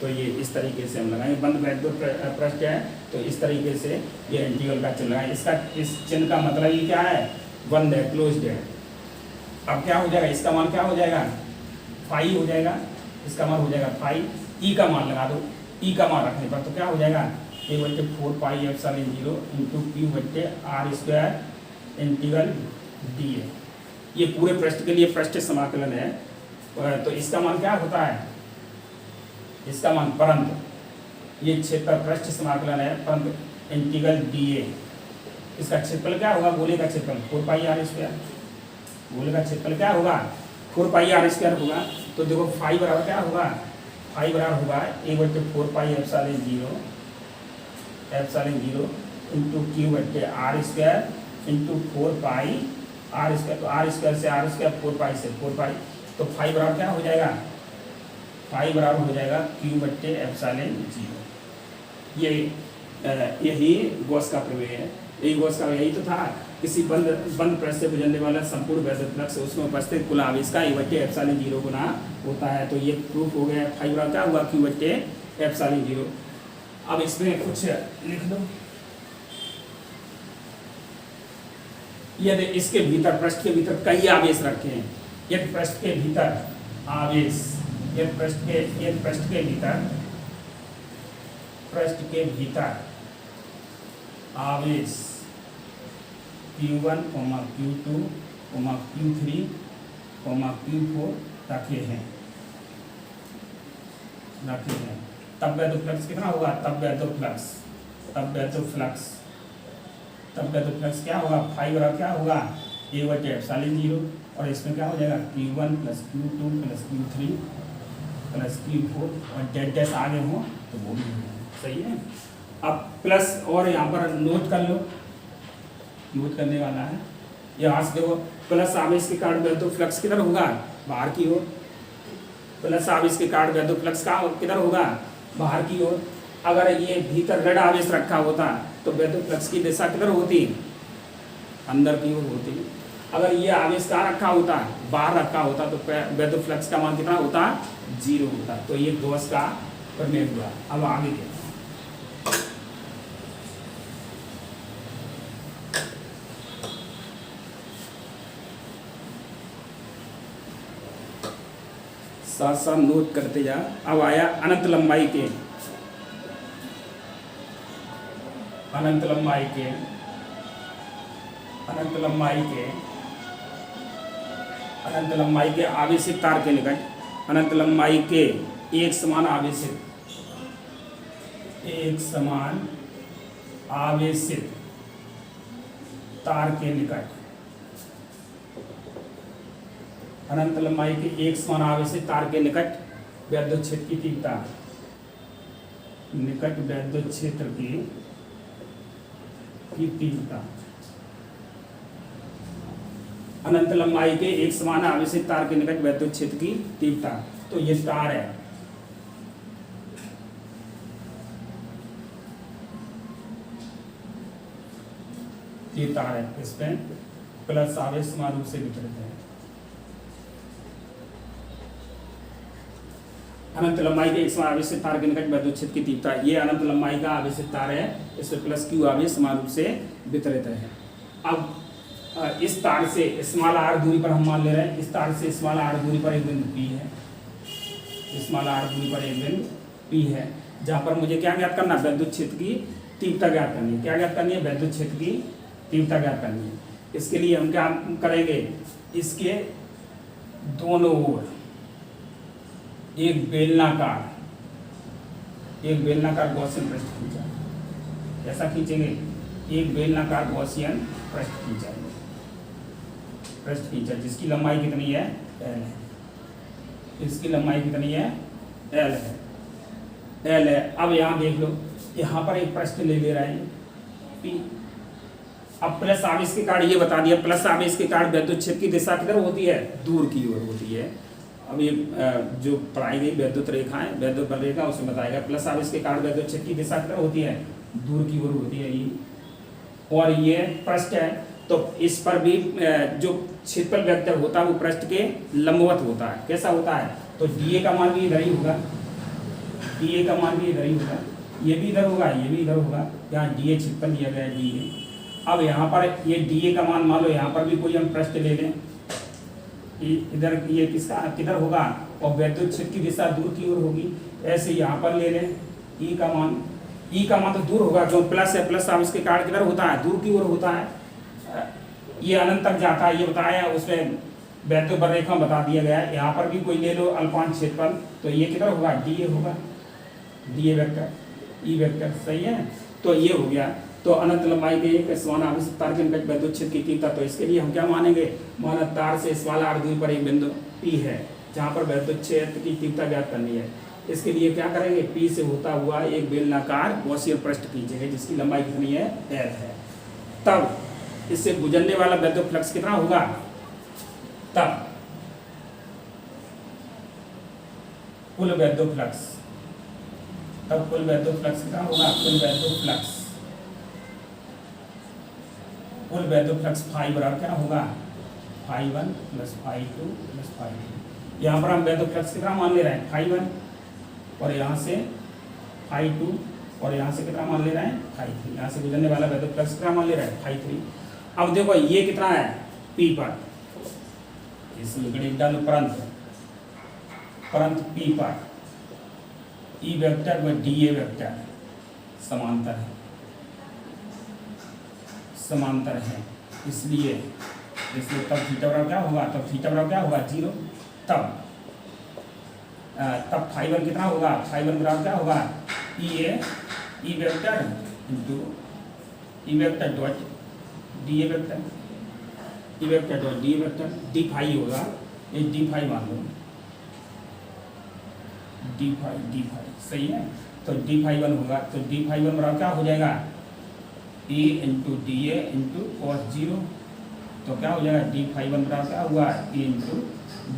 तो ये इस तरीके से हम लगाएंगे। बंद वैद्युत पृष्ठ है, तो इस तरीके से ये इंटीग्रल का चिन्ह लगाएंगे। इस चिन्ह का मतलब ये क्या है? बंद है, क्लोज्ड है। अब क्या हो जाएगा? इसका मान क्या हो जाएगा? फाई हो जाएगा। इसका मान हो जाएगा फाई। E का मान लगा दो। E का मान रखने पर तो क्या हो जाएगा? 1/4πε0 इंटू Q/r² इंटीग्रल dA। ये पूरे पृष्ठ के लिए पृष्ठ समाकलन है। तो इसका मान क्या होता है? इसका मान परंतु ये क्षेत्र पृष्ठ समाकलन है, परंतु इंटीग्रल dA इसका क्षेत्रफल क्या होगा? गोले का क्षेत्रफल 4πr²। गोले का क्षेत्रफल क्या होगा? 4πr² होगा। तो देखो फाई बराबर क्या होगा? फाई बराबर होगा 1/4πε0 इंटू Q/r² इंटू 4πr²। तो r² से r², 4π से 4π। तो फाई बराबर क्या हो जाएगा? फाई बराबर हो जाएगा Q/ε0। यही गॉस का प्रमेय है। यही तो था, किसी बंद पृष्ठ से गुजरने वाला संपूर्ण वैद्युत फ्लक्स उसमें उपस्थित कुल आवेश का 1/ε0 गुना होता है। तो ये प्रूफ हो गया। फाई बराबर क्या हुआ? Q/ε0। अब इसमें कुछ लिख दो। यदि इसके भीतर पृष्ठ के भीतर कई आवेश रखे हैं, यदि पृष्ठ के भीतर आवेश आवेश Q1, Q2, Q3, Q4 रखे हैं, तब वैद्युत फ्लक्स कितना होगा? तब वैद्युत फ्लक्स क्या होगा? फाई बराबर क्या होगा? 1/ε0। और इसमें क्या हो जाएगा? Q1 + Q2 + Q3 + Q4 और डैश आगे हो तो वो भी सही है। अब प्लस और यहाँ पर नोट कर लो, नोट करने वाला है। यहाँ से देखो प्लस आवेश के कारण वैद्युत फ्लक्स किधर होगा? बाहर की ओर। प्लस आवेश के कारण वैद्युत फ्लक्स का किधर होगा? बाहर की ओर। अगर ये भीतर ऋण आवेश रखा होता तो विद्युत फ्लक्स की दिशा किधर होती, अंदर की ओर होती। अगर ये आवेश कहाँ रखा होता, बाहर रखा होता, तो विद्युत फ्लक्स का मान कितना होता, 0 होता। तो ये गॉस का प्रमेय हुआ। अब आगे के साथ साथ नोट करते जा। अब आया अनंत लंबाई के, अनंत लंबाई के, अनंत लंबाई के, अनंत लंबाई के आवेशित तार के निकट, अनंत लंबाई के एक समान आवेशित, एक समान आवेशित तार के निकट, अनंत लंबाई के एक समान आवेशित तार के निकट विद्युत क्षेत्र की तीव्रता, निकट विद्युत क्षेत्र की तीव्रता, अनंत लंबाई के एक समान आवेशित तार के निकट विद्युत क्षेत्र की तीव्रता। तो ये तार है, ये तार है, इसमें प्लस आवेश समान रूप से वितरित है। अनंत लंबाई के एक समान आवेशित तार के निकट विद्युत क्षेत्र की तीव्रता, ये अनंत लंबाई का आवेशित तार है, इसमें प्लस क्यू आवेश समान रूप से वितरित है। अब इस तार से स्मॉल आर दूरी पर हम मान ले रहे हैं, इस तार से स्मॉल आर दूरी पर एक बिंदु पी है, स्मॉल आर दूरी पर एक बिंदु पी है, जहाँ पर मुझे क्या ज्ञात करना, विद्युत क्षेत्र की तीव्रता ज्ञात करनी है। क्या ज्ञात करनी है, विद्युत क्षेत्र की तीव्रता ज्ञात करनी है। इसके लिए हम क्या करेंगे, इसके दोनों ओर एक बेलनाकार गॉसियन पृष्ठ खींचा, ऐसा खींचेंगे, एक बेलनाकार गॉसियन पृष्ठ खींचा, जिसकी लंबाई कितनी है, L है, इसकी लंबाई कितनी है, L है। अब यहाँ देख लो, यहाँ पर एक पृष्ठ ले रहे हैं P। अब प्लस आवेश के कारण ये बता दिया, प्लस आवेश के कारण विद्युत क्षेत्र की दिशा किधर होती है, दूर की ओर होती है। अब ये जो पढ़ाई गई विद्युत रेखाएं, विद्युत बल रेखा, उसमें बताएगा प्लस आवेश के कारण विद्युत क्षेत्र की दिशा किधर होती है, दूर की ओर होती है ये। और ये पृष्ठ है, तो इस पर भी जो क्षेत्रफल वेक्टर होता है वो पृष्ठ के लंबवत होता है। कैसा होता है, तो डीए का मान भी इधर ही होगा, डीए का मान भी इधर ही होगा, ये भी इधर होगा, ये भी इधर होगा। यहाँ डीए क्षेत्रफल दिया गया है, डीए। अब यहाँ पर ये डीए का मान मान लो, यहाँ पर भी कोई हम पृष्ठ ले लें, इधर ये किसका किधर होगा, और विद्युत क्षेत्र की दिशा दूर की ओर होगी। ऐसे यहाँ पर ले लें, ई का मान तो दूर होगा, जो प्लस है, प्लस आवेश के कारण किधर होता है, दूर की ओर होता है। ये अनंत तक जाता है, ये बताया उसमें विद्युत बल रेखा बता दिया गया है। यहाँ पर भी कोई ले लो अल्पांश क्षेत्रफल, तो ये किधर होगा, डीए होगा, डीए वेक्टर, ई वेक्टर, सही है। तो ये हो गया। तो अनंत लंबाई के एक समान आवेशित तार के निकट विद्युत क्षेत्र की तीव्रता, तो इसके लिए हम क्या मानेंगे, माना तार से स्मॉल आर दूरी पर एक बिंदु P है, जहाँ पर विद्युत क्षेत्र की तीव्रता ज्ञात करनी है। इसके लिए क्या करेंगे, P से होता हुआ एक बेलनाकार गॉसियन पृष्ठ खींचेंगे, जिसकी लंबाई कितनी है, L है। तब इससे गुजरने वाला विद्युत फ्लक्स कितना होगा, तब कुल विद्युत फ्लक्स, कितना होगा, कुल विद्युत फ्लक्स फाई बराबर क्या होगा, φ1 + φ2 + φ3। यहाँ पर हम विद्युत फ्लक्स कितना मान ले रहे हैं, φ1, और यहाँ से φ2, और यहाँ से कितना मान ले रहे हैं, φ3। यहाँ से गुजरने वाला विद्युत फ्लक्स कितना मान ले रहे हैं, φ3। अब देखो ये कितना है, P पर, इसमें गणित डालो, परंतु P पर ई वेक्टर व डीए वेक्टर समांतर है, इसलिए तब थीटा बराबर क्या होगा, 0। तब φ1 कितना होगा, φ1 बराबर क्या होगा, E vector into E vector dot dA vector, D phi होगा, ये डी फाई मान लो, डी फाई सही है। तो डी फाई 1 होगा, तो डी फाई 1 बराबर क्या हो जाएगा, E इंटू डी ए इंटू कॉस 0। तो क्या हो जाएगा, डी फाई 1 बराबर क्या हुआ, E इंटू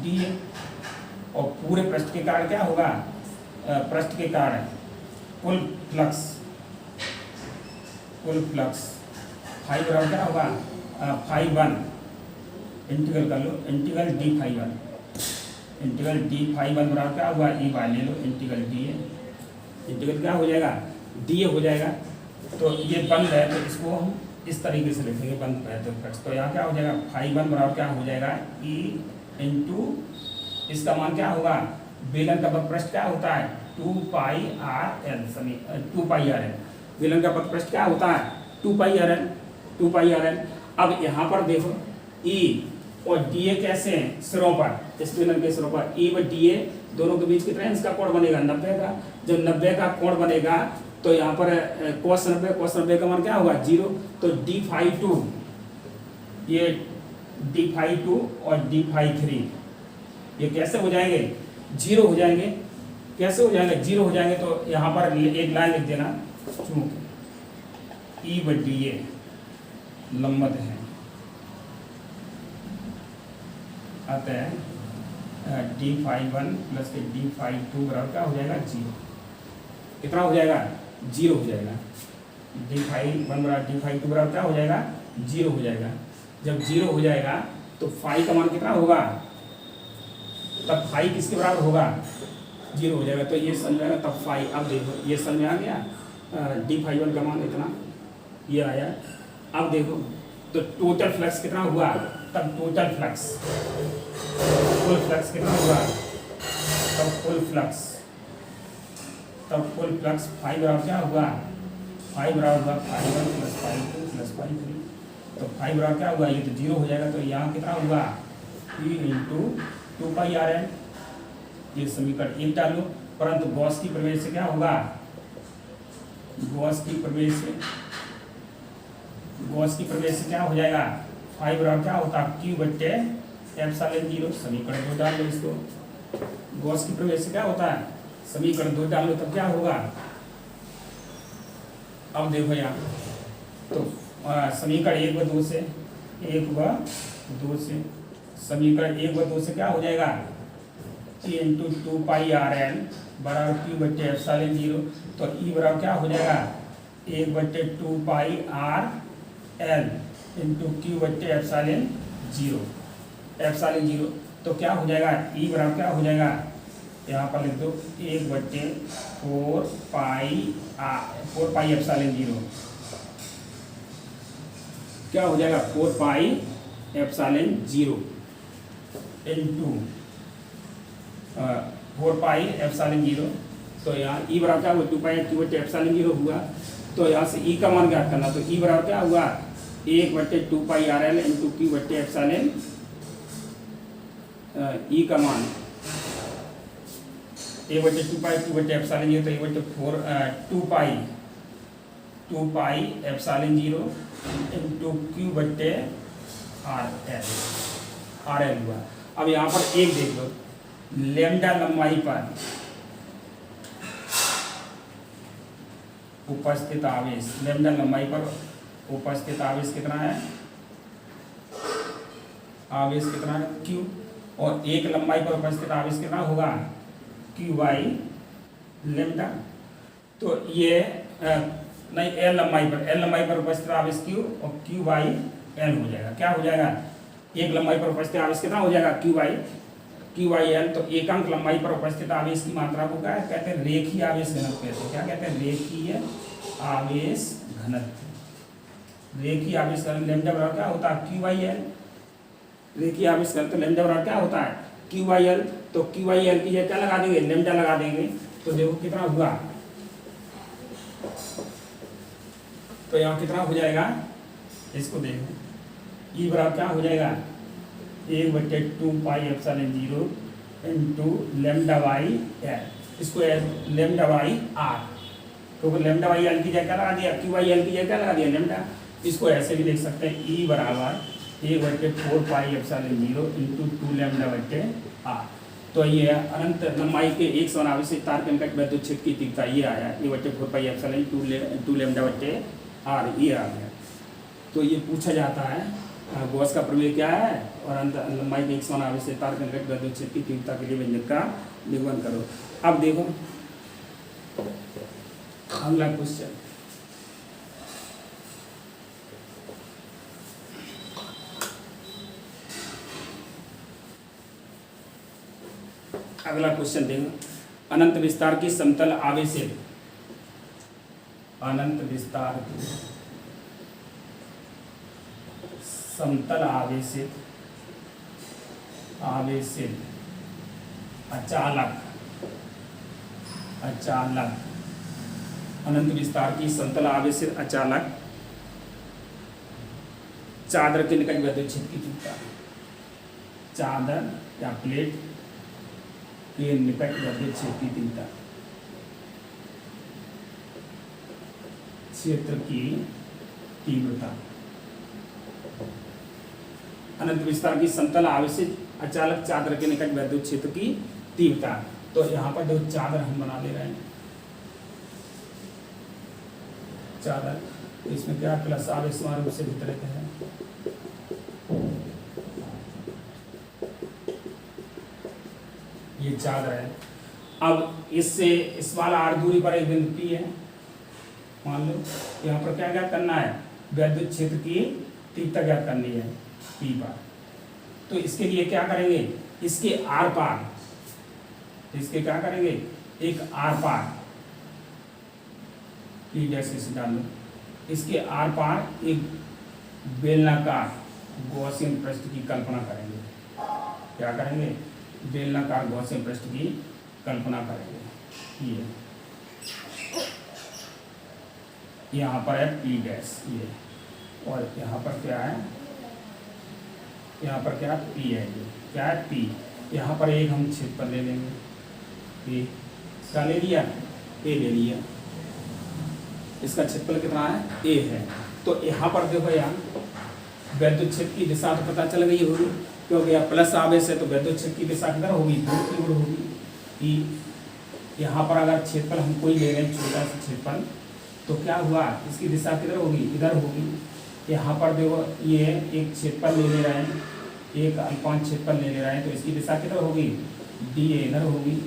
डी ए। और पूरे पृष्ठ के कारण क्या होगा, पृष्ठ के कारण कुल फ्लक्स फाई बराबर क्या होगा फाई वन, इंटीग्रल कर लो, integral d phi one, integral d phi one बराबर क्या होगा ई वाई ले लो, इंटीग्रल डी ए, इंटीग्रल क्या हो जाएगा डी ए हो जाएगा। तो ये बंद है तो इसको हम इस तरीके से लिखेंगे बंद है तो यहाँ क्या हो जाएगा फाई वन बराबर क्या हो जाएगा ई इंटू इसका मान क्या होगा बेलन का पथ क्या होता है 2 पाई आर एल, समी 2 पाई आर एल, बेलन का पथ क्या होता है 2 pi R L, 2 pi R L. अब यहाँ पर देखो ई और डी ए कैसे हैं सिरों पर, इस बेलन के सिरों पर ई व डी ए दोनों के बीच कितना इसका कोण बनेगा 90 का। जब 90 का कोण बनेगा तो यहाँ पर cos 90 का मान क्या होगा 0, तो डी फाई 2 ये डी फाई 2 और डी फाई 3 ये कैसे हो जाएंगे 0 हो जाएंगे। कैसे हो जाएंगे 0 हो जाएंगे। तो यहाँ पर एक लाइन लिख देना, चूंकि ई व डी ए लंबवत है अतः D phi 1 plus D phi 2 बराबर क्या हो जाएगा 0। कितना हो जाएगा 0 हो जाएगा। डी फाई 1 बराबर डी फाई 2 बराबर क्या हो जाएगा 0 हो जाएगा। जब 0 हो जाएगा तो फाई का मान कितना होगा, तब फाई किसके बराबर होगा 0 हो जाएगा। तो ये समझ में आएगा तब फाई। अब देखो ये समझ में आ गया डी फाई 1 का मान इतना ये आया। अब देखो तो टोटल फ्लक्स कितना हुआ, तब टोटल फ्लक्स कुल फ्लक्स कितना हुआ, तब कुल फ्लक्स फाई बराबर क्या हुआ, फाई बराबर हुआ phi 1 plus phi 2 plus phi 3। तो फाई बराबर क्या हुआ, ये तो 0 हो जाएगा। तो यहाँ कितना हुआ E into 2 pi R N, ये समीकरण 1 डालो। परंतु गॉस की प्रवेश से क्या होगा, गॉस की प्रवेश से क्या हो जाएगा, फाई बराबर क्या होता है क्यू बट्टे एप्सिलॉन 0। समीकरण 2 डाल लो इसको। गॉस की प्रवेश से क्या होता है, समीकरण 2 डाल लो तब क्या होगा। अब देखो यहाँ तो समीकरण 1 व 2 से समीकरण 1 व 2 से क्या हो जाएगा E into 2 pi R N बराबर क्यू बट्टे एप्सिलॉन 0। तो ई बराबर क्या हो जाएगा 1 बट्टे 2 pi R L into Q बट्टे एप्सिलॉन 0। तो क्या हो जाएगा ई बराबर क्या हो जाएगा, यहाँ पर लिख दो 1 बट्टे 4 पाई एप्सिलॉन 0 क्या हो जाएगा 4 pi epsilon 0 into 4 pi epsilon 0। तो यहाँ ई बराबर क्या हुआ 2 पाई क्यू बट्टे एप्सिलॉन 0 हुआ। तो यहाँ से ई का मान ज्ञात करना। तो ई बराबर क्या हुआ 1 बट्टे 2 pi R L into Q बट्टे एप्सिलॉन, ई का मान 1 बट्टे 2 पाई क्यू बट्टे एप्सिलॉन 0। तो 1 बट्टे 2 पाई एप्सिलॉन 0 इंटू क्यू बट्टे आर एल हुआ। अब यहाँ पर एक देख लो, लैम्डा लंबाई पर उपस्थित आवेश, लैम्डा लंबाई पर उपस्थित आवेश कितना है, आवेश कितना है क्यू, और एक लंबाई पर उपस्थित आवेश कितना होगा क्यू बाई लैम्डा। तो ये नहीं एल लंबाई पर उपस्थित आवेश क्यू और क्यू बाई एल हो जाएगा। क्या हो जाएगा, एक लंबाई पर उपस्थित आवेश कितना हो जाएगा क्यू बाई एल। तो एकांक लंबाई पर उपस्थित आवेश की मात्रा को क्या कहते हैं, रेखीय आवेश घनत्व कहते हैं। क्या कहते हैं, रेखीय आवेश घनत्व। रेखीय आवेश घनत्व लैम्डा बराबर क्या होता है क्यू बाई एल। रेखीय आवेश घनत्व लैम्डा बराबर क्या होता है क्यू बाई एल। तो क्यू बाई एल की जगह क्या लगा देंगे, लैम्डा लगा देंगे। तो देखो कितना हुआ, तो यहाँ कितना हो जाएगा, इसको देखो ई बराबर क्या हो जाएगा 1 बट्टे 2 pi epsilon 0 into lambda by L, इसको लैम्डा बाई आर। तो लैम्डा बाई एल की जगह क्या लगा दिया, क्यू बाई एल की जगह क्या लगा दिया लैम्डा। इसको ऐसे भी देख सकते हैं ई बराबर 1 बट्टे 4 पाई एप्सिलॉन 0 इंटू 2 लैम्डा बट्टे आर। तो ये अनंत लंबाई के एक समान आवेश से तार के निकट विद्युत क्षेत्र की तीव्रता ये आया 1 बट्टे 4 पाई एप्सिलॉन 2 लैम्डा बट्टे आर, ये आ गया। तो ये पूछा जाता है गॉस का प्रमेय क्या है, और अंत लंबाई के एक समान आवेश से तार के निकट विद्युत क्षेत्र की तीव्रता के लिए व्यंजक का निरूपण करो। अब देखो अगला क्वेश्चन, अगला क्वेश्चन देखो, अनंत विस्तार की समतल आवेशित, अनंत विस्तार की समतल आवेशित अचालक अनंत विस्तार की समतल आवेशित अचालक चादर के निकट विद्युत क्षेत्र की तीव्रता, चादर या प्लेट के निकट विद्युत क्षेत्र की तीव्रता, क्षेत्र की तीव्रता, अनंत विस्तार की समतल आवेशित अचालक चादर के निकट विद्युत क्षेत्र की तीव्रता। तो यहाँ पर जो चादर हम बना ले रहे हैं, चादर, इसमें क्या प्लस आवेश समान रूप से वितरित है, ये चादर है। अब इससे इस वाला आर दूरी पर एक बिंदु पी है, मान लो यहाँ पर क्या ज्ञात करना है, विद्युत क्षेत्र की तीव्रता ज्ञात करनी है पी पर। तो इसके लिए क्या करेंगे, इसके आर पार, इसके क्या करेंगे, एक आर पार पी जैसे से डाल लो, इसके आर पार एक बेलनाकार गॉसियन पृष्ठ की कल्पना करेंगे। क्या करेंगे, बेलनाकार गॉसियन पृष्ठ की कल्पना करेंगे। ये यहाँ पर है पी डैश, ये, और यहाँ पर क्या है, यहाँ पर क्या पी है, ये क्या है पी। यहाँ पर एक हम क्षेत्रफल ले लेंगे, पी क्या ले लिया, ए ले लिया, इसका क्षेत्रफल कितना है, ए है। तो यहाँ पर देखो, यहाँ विद्युत क्षेत्र की दिशा तो पता चल गई होगी, क्योंकि यहाँ प्लस आवेश है तो विद्युत क्षेत्र की दिशा किधर होगी, दूर की ओर होगी ई। यहाँ पर अगर क्षेत्रफल हम कोई ले रहे हैं, छोटा सा क्षेत्रफल, तो क्या हुआ, इसकी दिशा किधर होगी, इधर होगी। यहाँ पर देखो, ये एक क्षेत्रफल ले रहे हैं, एक अल्पांश क्षेत्रफल ले रहे हैं, तो इसकी दिशा किधर होगी, डी ए इधर होगी,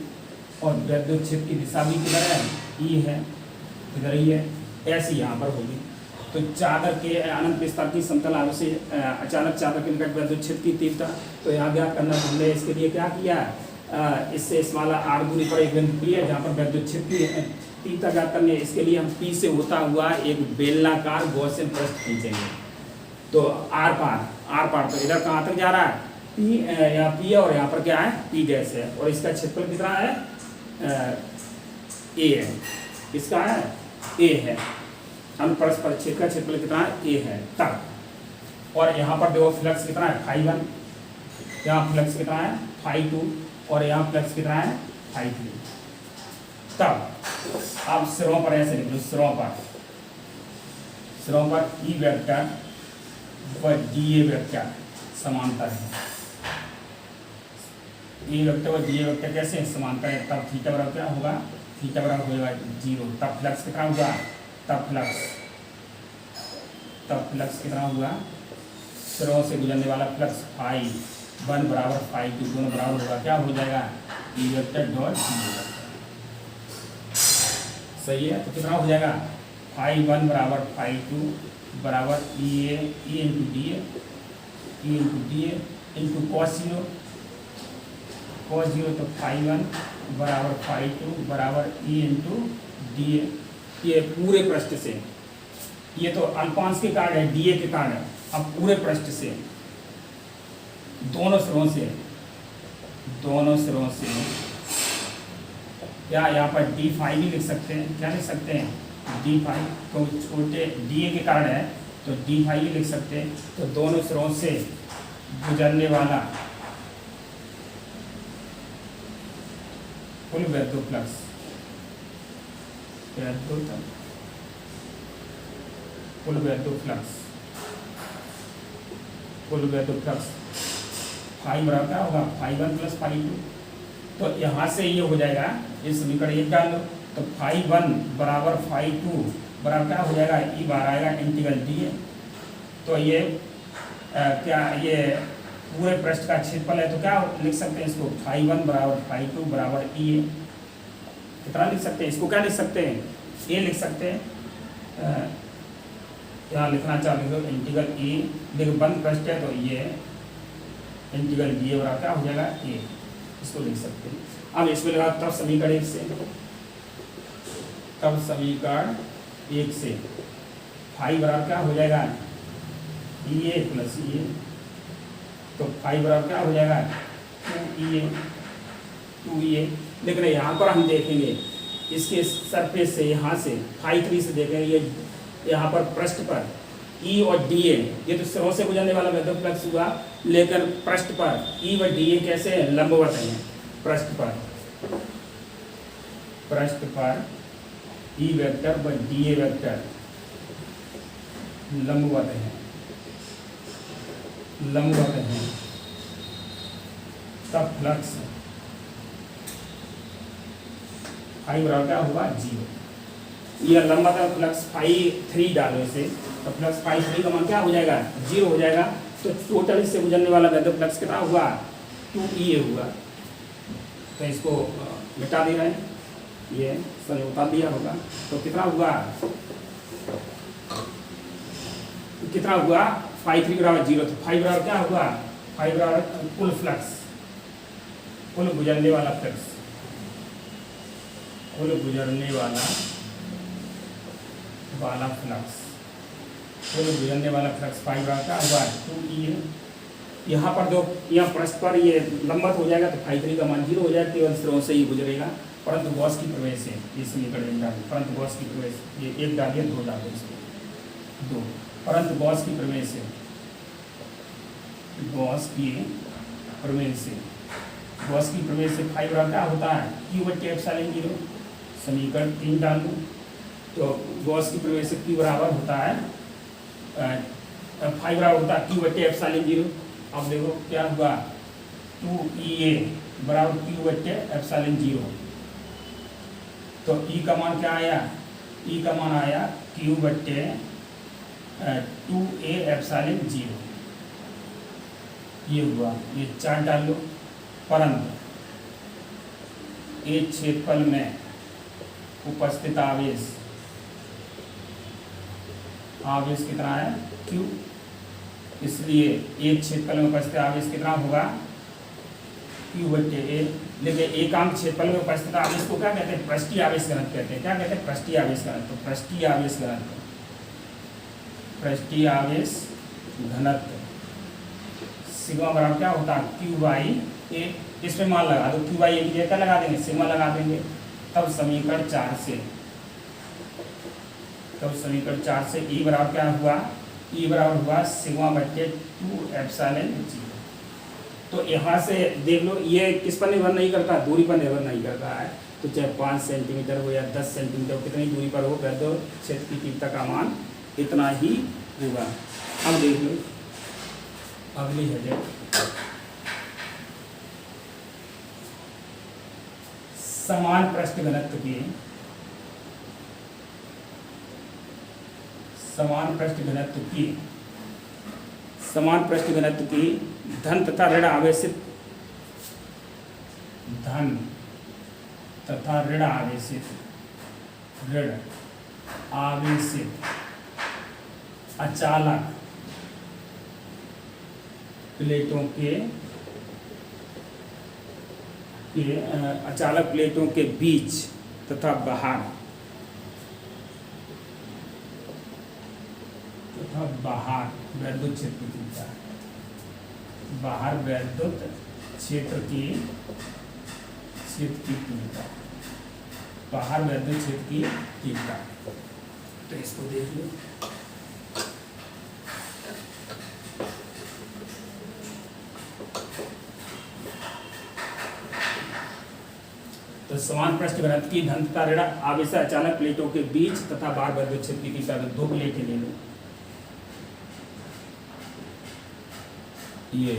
और विद्युत क्षेत्र की दिशा भी किधर है, ई है, इधर ही है, ऐसी यहाँ पर होगी। तो चादर के अनंत विस्तार की समतल आवेशित अचालक चादर के निकट विद्युत क्षेत्र की तीव्रता, तो यहाँ ज्ञात करना, हमने इसके लिए क्या किया, इससे इस वाला आर दूरी पर एक बिंदु पी है जहाँ पर विद्युत क्षेत्र की तीव्रता ज्ञात करनी है। इसके लिए हम पी से होता हुआ एक बेलनाकार गॉसियन पृष्ठ खींचेंगे। तो आर पार तो इधर कहाँ तक जा रहा है, पी, यहाँ पी है, और यहाँ पर क्या है, पी डैश है, और इसका क्षेत्रफल कितना है, ए है, इसका है ए है, हम परस्पर क्षेत्र का क्षेत्रफल कितना है, ए है तब। और यहाँ पर देखो फ्लक्स कितना है, φ1, यहाँ फ्लक्स कितना है, φ2, और यहाँ फ्लक्स कितना है, φ3। तब आप सिरों पर ऐसे लिख लो, सिरों पर ई वेक्टर व डी ए वेक्टर समांतर है, ई वेक्टर व डी ए वेक्टर कैसे समांतर है। तब थीटा बराबर क्या होगा, थीटा बराबर होगा 0। तब फ्लक्स कितना हुआ, तब फ्लक्स कितना हुआ, सिरों से गुजरने वाला फ्लक्स φ1 बराबर φ2 दोनों बराबर होगा, क्या हो जाएगा, ई वेक्टर डॉट डी वेक्टर। सही है, तो कितना हो जाएगा, φ1 बराबर φ2 बराबर ई इंटू डी ए इंटू cos 0, तो φ1 बराबर φ2 बराबर ई इंटू डी ए। ये पूरे पृष्ठ से, ये तो अल्पांश के कारण है, डी ए के कारण है। अब पूरे पृष्ठ से, दोनों सिरों से या यहाँ पर डी फाई भी लिख सकते हैं, क्या लिख सकते हैं, डी फाई, तो छोटे डी ए के कारण है तो डी फाई भी लिख सकते हैं। तो दोनों सिरों से गुजरने वाला कुल विद्युत फ्लक्स, कुल विद्युत फ्लक्स फाई बराबर क्या होगा, φ1 प्लस φ2। तो यहाँ से ये हो जाएगा, इस समीकरण एक डाल लो, तो φ1 बराबर φ2 बराबर क्या हो जाएगा, ई बार आएगा इंटीग्रल डी ए। तो ये क्या, ये पूरे पृष्ठ का क्षेत्रफल है, तो क्या लिख सकते हैं इसको, φ1 बराबर φ2 बराबर ई ए। कितना लिख सकते हैं इसको, क्या लिख सकते हैं, ए लिख सकते हैं, यहाँ लिखना चाहते हो इंटीग्रल ए, देखो बंद पृष्ठ है तो ये इंटीग्रल ये बराबर क्या हो जाएगा ए, इसको लिख सकते हैं। अब इसमें लगा तब समीकरण 1 से, तब समीकरण 1 से फाई बराबर क्या हो जाएगा ई ए प्लस ई ए, तो फाई बराबर क्या हो जाएगा 2e, लेकिन यहाँ पर हम देखेंगे इसके सरफेस से, यहाँ से फाई 3 से देखेंगे, ये यहाँ पर पृष्ठ पर ई और डी ए, ये तो सिरों से गुजरने वाला वेक्टर फ्लक्स हुआ, लेकिन पृष्ठ पर ई व डी ए कैसे लंबवत हैं, पृष्ठ पर ई वेक्टर व डी ए वेक्टर लंबवत हैं, तब फ्लक्स फाई बराबर क्या हुआ 0। यह लंबा था फ्लक्स फाई 3 डालो इसे, तो फ्लक्स फाई 3 का मान क्या हो जाएगा 0 हो जाएगा। तो टोटल इससे गुजरने वाला वेक्टर फ्लक्स कितना हुआ 2e हुआ। तो इसको मिटा दे रहे हैं, ये समझौता दिया होगा, तो कितना हुआ फाई 3 बराबर 0, तो फाई बराबर क्या हुआ, फाई बराबर कुल फ्लक्स, कुल गुजरने वाला फ्लक्स, फाई बराबर क्या हुआ 2e। यहाँ पर जो यहाँ पृष्ठ पर ये लंबवत हो जाएगा तो फाई 3 का मान 0 हो जाएगा, केवल सिरों से ही गुजरेगा, परंतु गॉस की प्रवेश से ये समीकरण डालिए, परंतु गॉस की प्रवेश ये 1 डालिए 2 डालिए इसको 2, परंतु गॉस की प्रवेश से फाई बराबर क्या होता है Q/ε0, समीकरण 3 डाल दूँ तो गॉस की प्रवेश से Q बराबर होता है फाई बराबर होता है Q/ε0। अब देखो क्या हुआ 2e बराबर Q/ε0, तो E का मान क्या आया, E का मान आया Q/2a ε0, ये हुआ, ये 4 डाल लो, परंतु एक क्षेत्रफल में उपस्थित आवेश कितना है Q, इसलिए एक क्षेत्रफल में उपस्थित आवेश कितना होगा Q/a। लेकिन एकांक क्षेत्रफल में उपस्थित आवेश को क्या कहते हैं, पृष्ठीय आवेश घनत्व कहते हैं। क्या कहते हैं, पृष्ठीय आवेश घनत्व, पृष्ठीय आवेश घनत्व सिग्मा बराबर क्या होता है Q/a। इसमें मान लगा दो, Q/a की जगह क्या लगा देंगे, सिग्मा लगा देंगे। तब समीकरण 4 से E बराबर क्या हुआ, E बराबर हुआ σ/2ε0। तो यहाँ से देख लो, ये किस पर निर्भर नहीं करता, दूरी पर निर्भर नहीं करता है। तो चाहे 5 सेंटीमीटर हो या 10 सेंटीमीटर, कितनी दूरी पर हो, वेक्टर क्षेत्र की तीव्रता का मान इतना ही होगा। अब देख लो अगली है समान पृष्ठ घनत्व की धन तथा ऋण आवेशित अचालक प्लेटों के बीच तथा बाहर वैद्युत क्षेत्र की तीव्रता, बाहर वैद्युत क्षेत्र की तीव्रता। तो इसको देख लो, तो समान पृष्ठ घनत्व की धन तथा ऋण आवेश अचालक प्लेटों के बीच तथा बाहर वैद्युत क्षेत्र की तीव्रता। दो प्लेटें ले लो, ये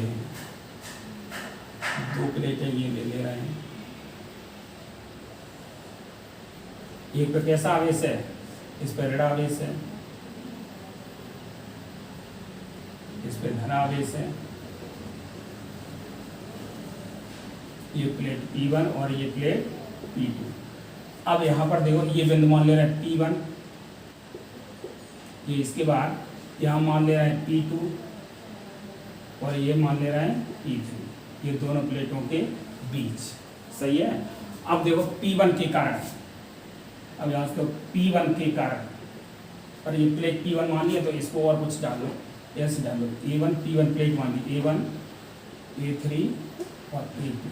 2 प्लेटें ये ले रहे हैं। एक पर कैसा आवेश है, इस पर ऋण आवेश है, इस पर धन आवेश है। ये प्लेट P1 और ये प्लेट P2। अब यहाँ पर देखो ये बिंदु मान ले रहे हैं P1, ये इसके बाद यहाँ मान ले रहे हैं P2 और ये मान ले रहे हैं P3, ये दोनों प्लेटों के बीच। सही है। अब देखो P1 के कारण, अब यहाँ से P1 के कारण, और ये प्लेट P1 मान लिया तो इसको और कुछ डालो, ऐसे डालो A1 P1 प्लेट मान ली A1 A3 और A2।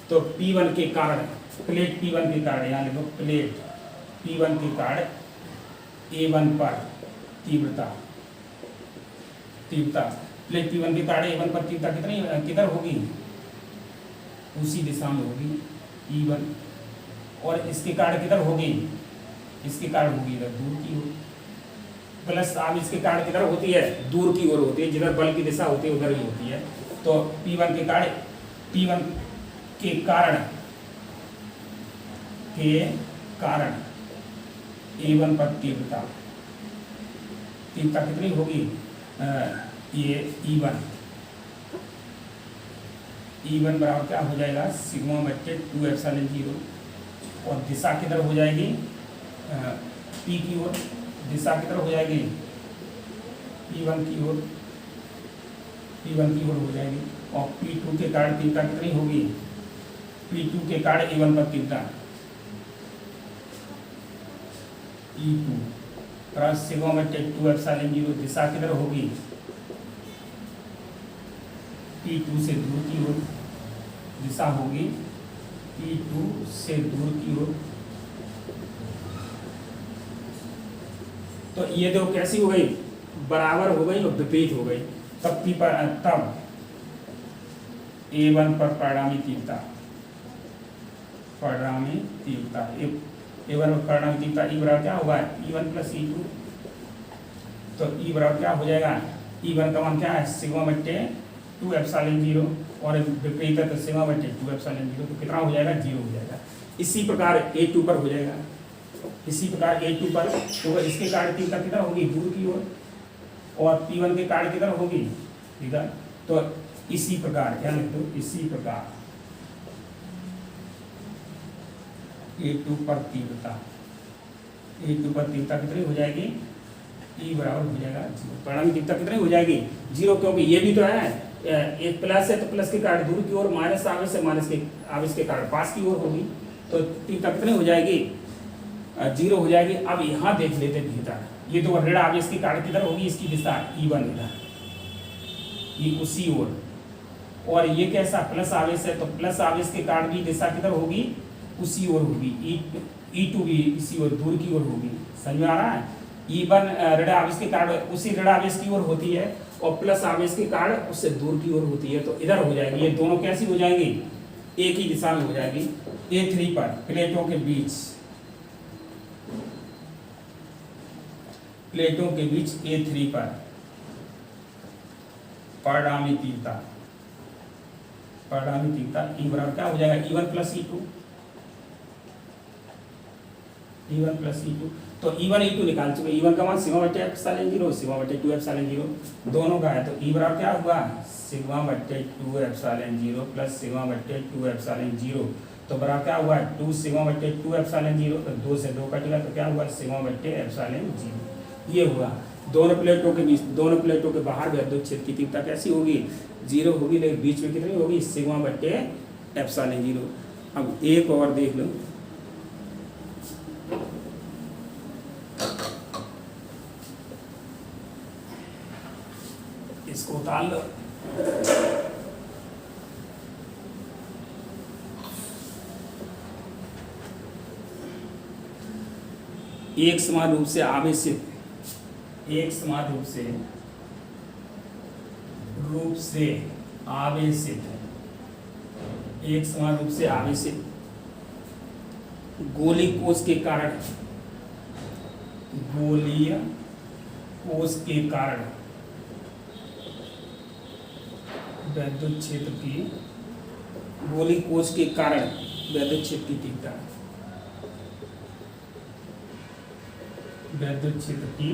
तो P1 के कारण, प्लेट P1 के कारण, यहाँ लिखो प्लेट P1 के कारण A1 पर तीव्रता, प्लेट P1 के कारण A1 पर तीव्रता कितनी किधर होगी, उसी दिशा में होगी E1, और इसके कारण किधर होगी, इसके कारण होगी इधर दूर की ओर, प्लस अब इसके कारण किधर होती है, दूर की ओर होती है, जिधर बल की दिशा होती है उधर ही होती है। तो P1 के कारण A1 पर तीव्रता कितनी होगी, ये E1 बराबर क्या हो जाएगा, सिग्मा बटे 2 एप्सिलॉन 0, और दिशा किधर हो जाएगी, P की ओर, दिशा किधर हो जाएगी, P1 की ओर हो जाएगी। और P2 के कारण तीव्रता कितनी होगी, P2 के कारण A1 पर तीव्रता E2 प्लस सिग्मा बटे 2 एप्सिलॉन 0, दिशा किधर होगी, P2 से दूर की ओर, दिशा होगी P2 से दूर की ओर। तो ये दो कैसी हो गई, बराबर हो गई और विपरीत हो गई। तब A1 पर परिणामी तीव्रता A1 पर परिणामी तीव्रता E बराबर क्या होगा, E1 प्लस E2। तो E बराबर क्या हो जाएगा, E1 का मान क्या है, सिग्मा बटे 2 एप्सिलॉन 0, और विपरीत है तो सिग्मा बटे 2 एप्सिलॉन 0, तो कितना हो जाएगा, 0 हो जाएगा। इसी प्रकार A2 पर हो जाएगा, इसी प्रकार A2 पर, तो इसके कारण तीव्रता किधर होगी, दूर की ओर, और P1 के कारण किधर होगी, इधर। तो इसी प्रकार क्या लिख दो, इसी प्रकार A2 पर तीव्रता कितनी हो जाएगी, E बराबर हो जाएगा 0। परिणामी तीव्रता कितनी हो जाएगी, 0, क्योंकि ये भी तो है, एक प्लस है तो प्लस के कारण दूर की ओर, माइनस आवेश है माइनस के आवेश के कारण पास की ओर होगी, तो तीव्रता कितनी हो जाएगी, 0 हो जाएगी। अब यहाँ देख लेते भीतर, ये तो ऋण आवेश के कारण किधर होगी, इसकी दिशा E1 इधर, ये उसी ओर, और ये कैसा प्लस आवेश है, तो प्लस आवेश के कारण भी दिशा किधर होगी, उसी ओर होगी, E2 भी इसी ओर दूर की ओर होगी। समझ में आ रहा है, E1 ऋण आवेश के कारण उसी ऋण आवेश की ओर होती है, और प्लस आवेश के कारण उससे दूर की ओर होती है, तो इधर हो जाएगी। ये दोनों कैसी हो जाएंगी, एक ही दिशा में हो जाएगी। A3 पर प्लेटों के बीच A3 पर परिणामी तीव्रता E बराबर क्या हो जाएगा, E1 प्लस E2। तो E1 E2 निकाल चुके, E1 का मान सिग्मा बटे एप्सिलॉन 0, सिग्मा बटे 2 एप्सिलॉन 0 दोनों का है, तो E बराबर क्या हुआ, सिग्मा बटे 2 एप्सिलॉन 0 प्लस सिग्मा बटे 2 एप्सिलॉन 0, तो बराबर क्या हुआ, 2 सिग्मा बटे 2 एप्सिलॉन 0, तो 2 से 2 कटेगा, तो क्या हुआ, सिग्मा बटे एप्सिलॉन 0। ये हुआ। दोनों प्लेटों के बीच, दोनों प्लेटों के बाहर विद्युत क्षेत्र की तीव्रता कैसी होगी, 0 होगी, लेकिन बीच में कितनी होगी, सिग्मा बटे एप्सिलॉन 0। अब एक और देख लो, इसको उतार लो। एक समान रूप से आवेशित एक समान रूप से आवेशित गोलीय कोष के कारण विद्युत क्षेत्र की गोलीय कोष के कारण विद्युत क्षेत्र की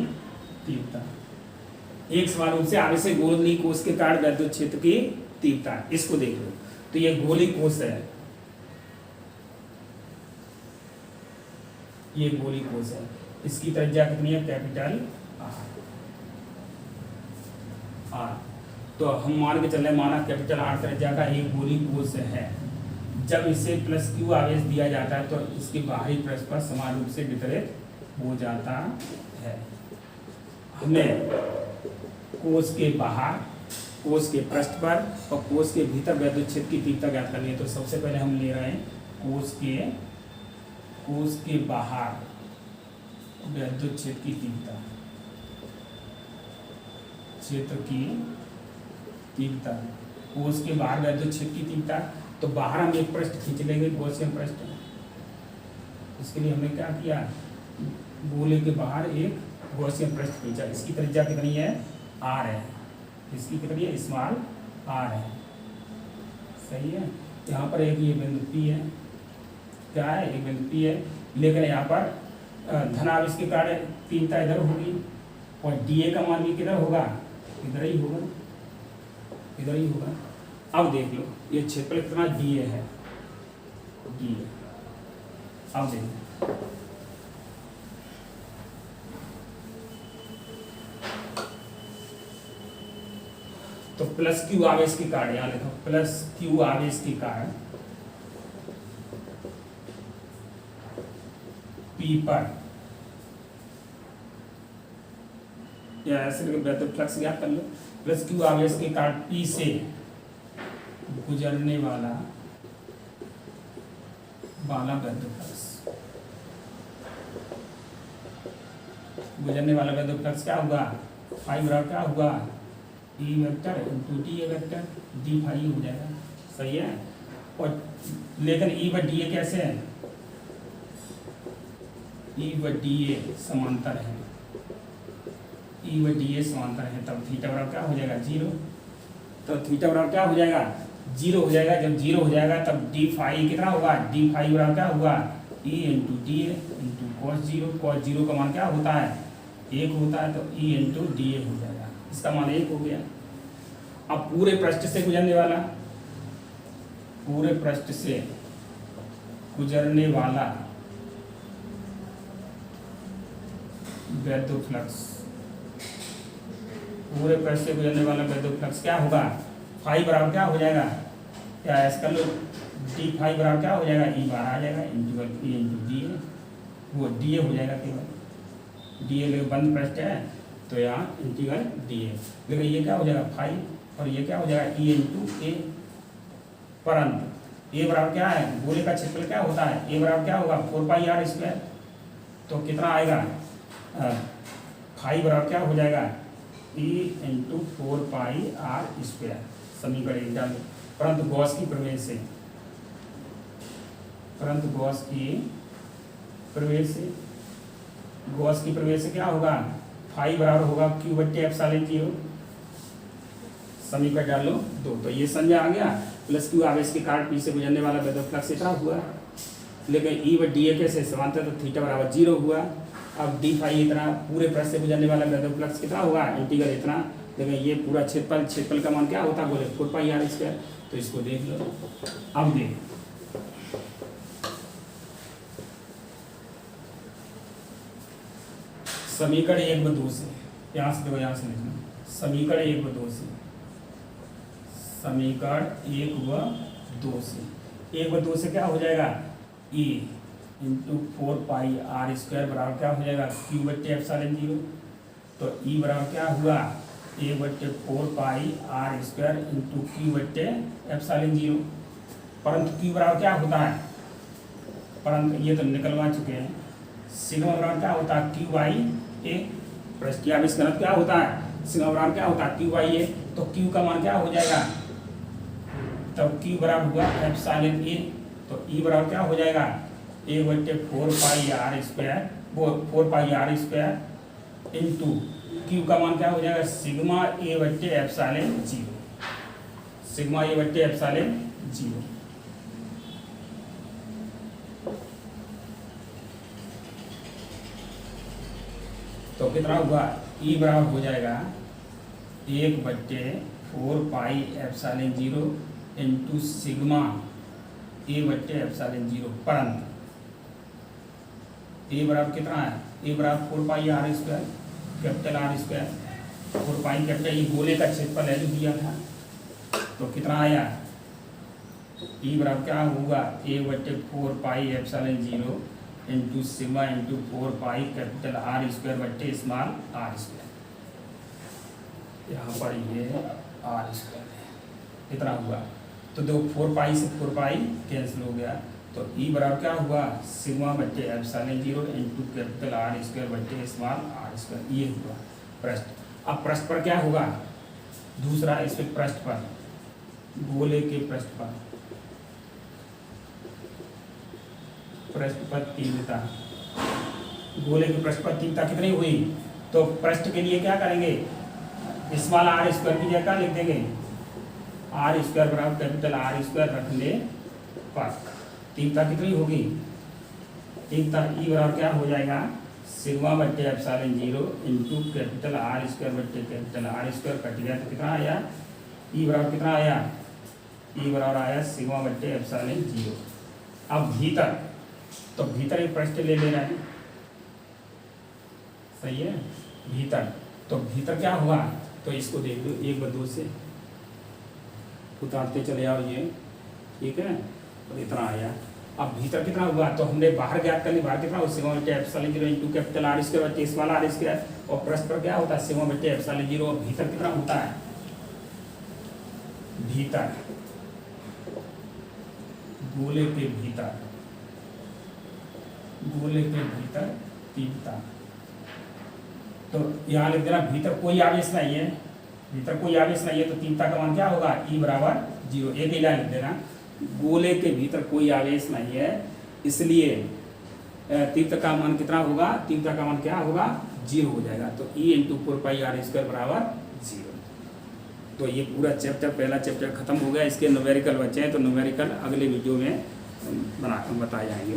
तीव्रता एक समान रूप से आवेशित गोलीय कोष के कारण विद्युत क्षेत्र की तीव्रता। इसको देख लो, तो ये गोलीय कोष है, ये गोली कोष है, इसकी त्रिज्या कितनी है, कैपिटल आर। आर तो हम मान के चल रहे, माना कैपिटल आर त्रिज्या का एक गोली कोष है। जब इसे प्लस क्यू आवेश दिया जाता है तो इसके बाहरी पृष्ठ पर समान रूप से वितरित हो जाता है। हमें कोष के बाहर, कोष के पृष्ठ पर और कोष के भीतर विद्युत क्षेत्र की तीव्रता ज्ञात करनी है। तो सबसे पहले हम ले रहे हैं कोष के बाहर विद्युत क्षेत्र की तीव्रता, क्षेत्र की तीव्रता, कोष के बाहर विद्युत क्षेत्र की तीव्रता। तो बाहर हम एक पृष्ठ खींच लेंगे, गॉसियन पृष्ठ। इसके लिए हमने क्या किया, गोले के बाहर एक गॉसियन पृष्ठ खींचा। इसकी त्रिज्या कितनी है, आर है, इसकी कितनी है, स्मॉल आर है, सही है। यहाँ पर एक ये बिंदु पी है, क्या है, एक बिंदु पी है, लेकिन यहाँ पर धनावेश के कारण तीव्रता इधर होगी और डीए का मान भी किधर होगा, इधर ही होगा, इधर ही होगा। अब देख लो ये क्षेत्रफल कितना डीए है, डीए। अब देखो तो प्लस क्यू आवेश के कारण, यहाँ लिखो प्लस क्यू आवेश के कारण पी पर, या ऐसे विद्युत फ्लक्स ज्ञात कर लो। प्लस क्यू आवेश के कारण पी से गुजरने वाला विद्युत फ्लक्स, गुजरने वाला विद्युत फ्लक्स क्या होगा, फाई बराबर क्या होगा, E vector into D A vector, D phi हो जाएगा, सही है। और लेकिन ई व डी ए कैसे है, ई व डी ए समांतर है, ई व डी ए समांतर है, तब थीटा बराबर क्या हो जाएगा, जीरो। तो थीटा बराबर क्या हो जाएगा, जीरो हो जाएगा। जब जीरो हो जाएगा तब डी फाई कितना होगा, डी फाई बराबर क्या होगा, ई इंटू डी ए into cos zero. Cos zero का मान क्या होता है, एक होता है, तो ई इंटू डी ए हो जाएगा, इसका मान एक हो गया। अब पूरे पृष्ठ से गुजरने वाला, पूरे पृष्ठ से गुजरने वाला विद्युत फ्लक्स, पूरे पृष्ठ से गुजरने वाला विद्युत फ्लक्स क्या होगा, फाई बराबर क्या हो जाएगा, क्या ऐसा कर लो, डी फाई बराबर क्या हो जाएगा, ई बार आ जाएगा इंटीग्रल ई इंटू डी ए, वो डी ए हो जाएगा केवल, डी ए बंद पृष्ठ है तो यहाँ इंटीग्रल डी ए, लेकिन ये क्या हो जाएगा फाई और ये क्या हो जाएगा ई इंटू ए। परंतु ए बराबर क्या है, गोले का क्षेत्रफल क्या होता है, ए बराबर क्या होगा, 4 पाई आर स्क्वायर। तो कितना आएगा, फाई बराबर क्या हो जाएगा, E into 4 pi R square, समीकरण एक डाल। परंतु गॉस की प्रमेय से, परंतु गॉस की प्रमेय से, गॉस की प्रमेय से क्या होगा, फाई बराबर होगा क्यू बट्टे एप्सिलॉन जीरो, समीकरण डालो 2। तो ये संज्ञा आ गया, प्लस क्यू आवेश के कारण पी से गुजरने वाला विद्युत फ्लक्स इतना हुआ, लेकिन ई व डी ए कैसे समांतर, तो थीटा बराबर जीरो हुआ। अब डी फाई इतना, पूरे पृष्ठ से गुजरने वाला विद्युत फ्लक्स कितना होगा, इंटीग्रल इतना, लेकिन ये पूरा क्षेत्रफल, क्षेत्रफल का मान क्या होता है, बोले 4 पाई आर स्क्वायर। तो इसको देख लो। अब देख समीकरण 1 व 2 से, यहाँ से देखो, यहाँ से लिखना, समीकरण 1 व 2 से, समीकरण 1 व 2 से, 1 व 2 से क्या हो जाएगा, E into 4 pi R square बराबर क्या हो जाएगा, क्यू बट्टे एप्सिलॉन जीरो। तो ई बराबर क्या हुआ, ए बट्टे 4 pi R square into Q बट्टे एप्सिलॉन जीरो। परंतु क्यू बराबर क्या होता है, परंतु ये तो निकलवा चुके हैं, सिग्मा बराबर क्या होता है, क्यू बाई ए। पृष्ठीय आवेश घनत्व क्या होता है, सिग्मा बराबर क्या होता है, क्यू बाई ए। तो क्यू का मान क्या हो जाएगा, तब क्यू बराबर हुआ एप्सिलॉन ए। तो ई बराबर क्या हो जाएगा, ए बट्टे 4 पाई आर स्क्वायर, वो 4 pi R square into Q का मान क्या हो जाएगा, सिग्मा ए बट्टे एप्सिलॉन जीरो, सिग्मा ए बट्टे एप्सिलॉन जीरो। तो कितना हुआ, ई बराबर हो जाएगा 1 बट्टे 4 pi epsilon zero into sigma A बट्टे एप्सिलॉन जीरो। परंतु ए बराबर कितना है, ए बराबर 4 pi R square, capital R square, 4 pi capital, ये गोले का क्षेत्रफल है जो दिया था, तो कितना आया, ई बराबर क्या होगा, ए बटे 4 pi epsilon 0 into sigma into 4 pi capital R square बटे स्मॉल आर स्क्वायर। यहाँ पर ये आर स्क्वायर है, इतना हुआ। तो दो 4 पाई से 4 पाई कैंसिल हो गया, तो ई बराबर क्या हुआ, सिग्मा बटे epsilon 0 into capital R square बटे स्मॉल आर स्क्वायर, ये हुआ पृष्ठ। अब पृष्ठ पर क्या होगा, दूसरा इस पे पृष्ठ पर, गोले के पृष्ठ पर, पृष्ठ पर तीव्रता, गोले के पृष्ठ पर तीव्रता कितनी हुई, तो पृष्ठ के लिए क्या करेंगे, स्मॉल आर स्क्वायर की जगह लिख देंगे आर स्क्वायर बराबर कैपिटल आर स्क्वायर रखने पर तीव्रता कितनी होगी, तीव्रता ई बराबर क्या हो जाएगा, सिग्मा बटे epsilon 0 into capital R square बटे कैपिटल आर स्क्वायर कट गया, तो कितना आया, ई बराबर कितना आया, ई बराबर आया सिग्मा बटे एप्सिलॉन 0। अब भीतर, तो भीतर एक पृष्ठ ले लेना है, सही है, भीतर, तो भीतर क्या हुआ, तो इसको देख लो 1/2 से उतारते चले आओ ये, ठीक है, और इतना आया। अब भीतर कितना हुआ, तो हमने बाहर ज्ञात कर ली, बाहर कितना हुआ, सिग्मा बटे epsilon 0 into capital R square बटे स्मॉल आर स्क्वायर, और पृष्ठ पर क्या होता है, सिग्मा बटे एप्सिलॉन 0, और भीतर कितना होता है, भीतर गोले के भीतर, गोले के भीतर तीव्रता, तो यहाँ लिख देना भीतर कोई आवेश नहीं है, भीतर कोई आवेश नहीं है, तो तीव्रता का मान क्या होगा, ई बराबर 0, एक ही लाइन लिख देना, गोले के भीतर कोई आवेश नहीं है, इसलिए तीव्रता का मान कितना होगा, तीव्रता का मान क्या होगा, 0 हो जाएगा, तो E into 4 pi R square बराबर 0। तो ये पूरा चैप्टर, पहला चैप्टर खत्म हो गया, इसके न्यूमेरिकल बचे हैं, तो न्यूमेरिकल अगले वीडियो में बताए जाएंगे।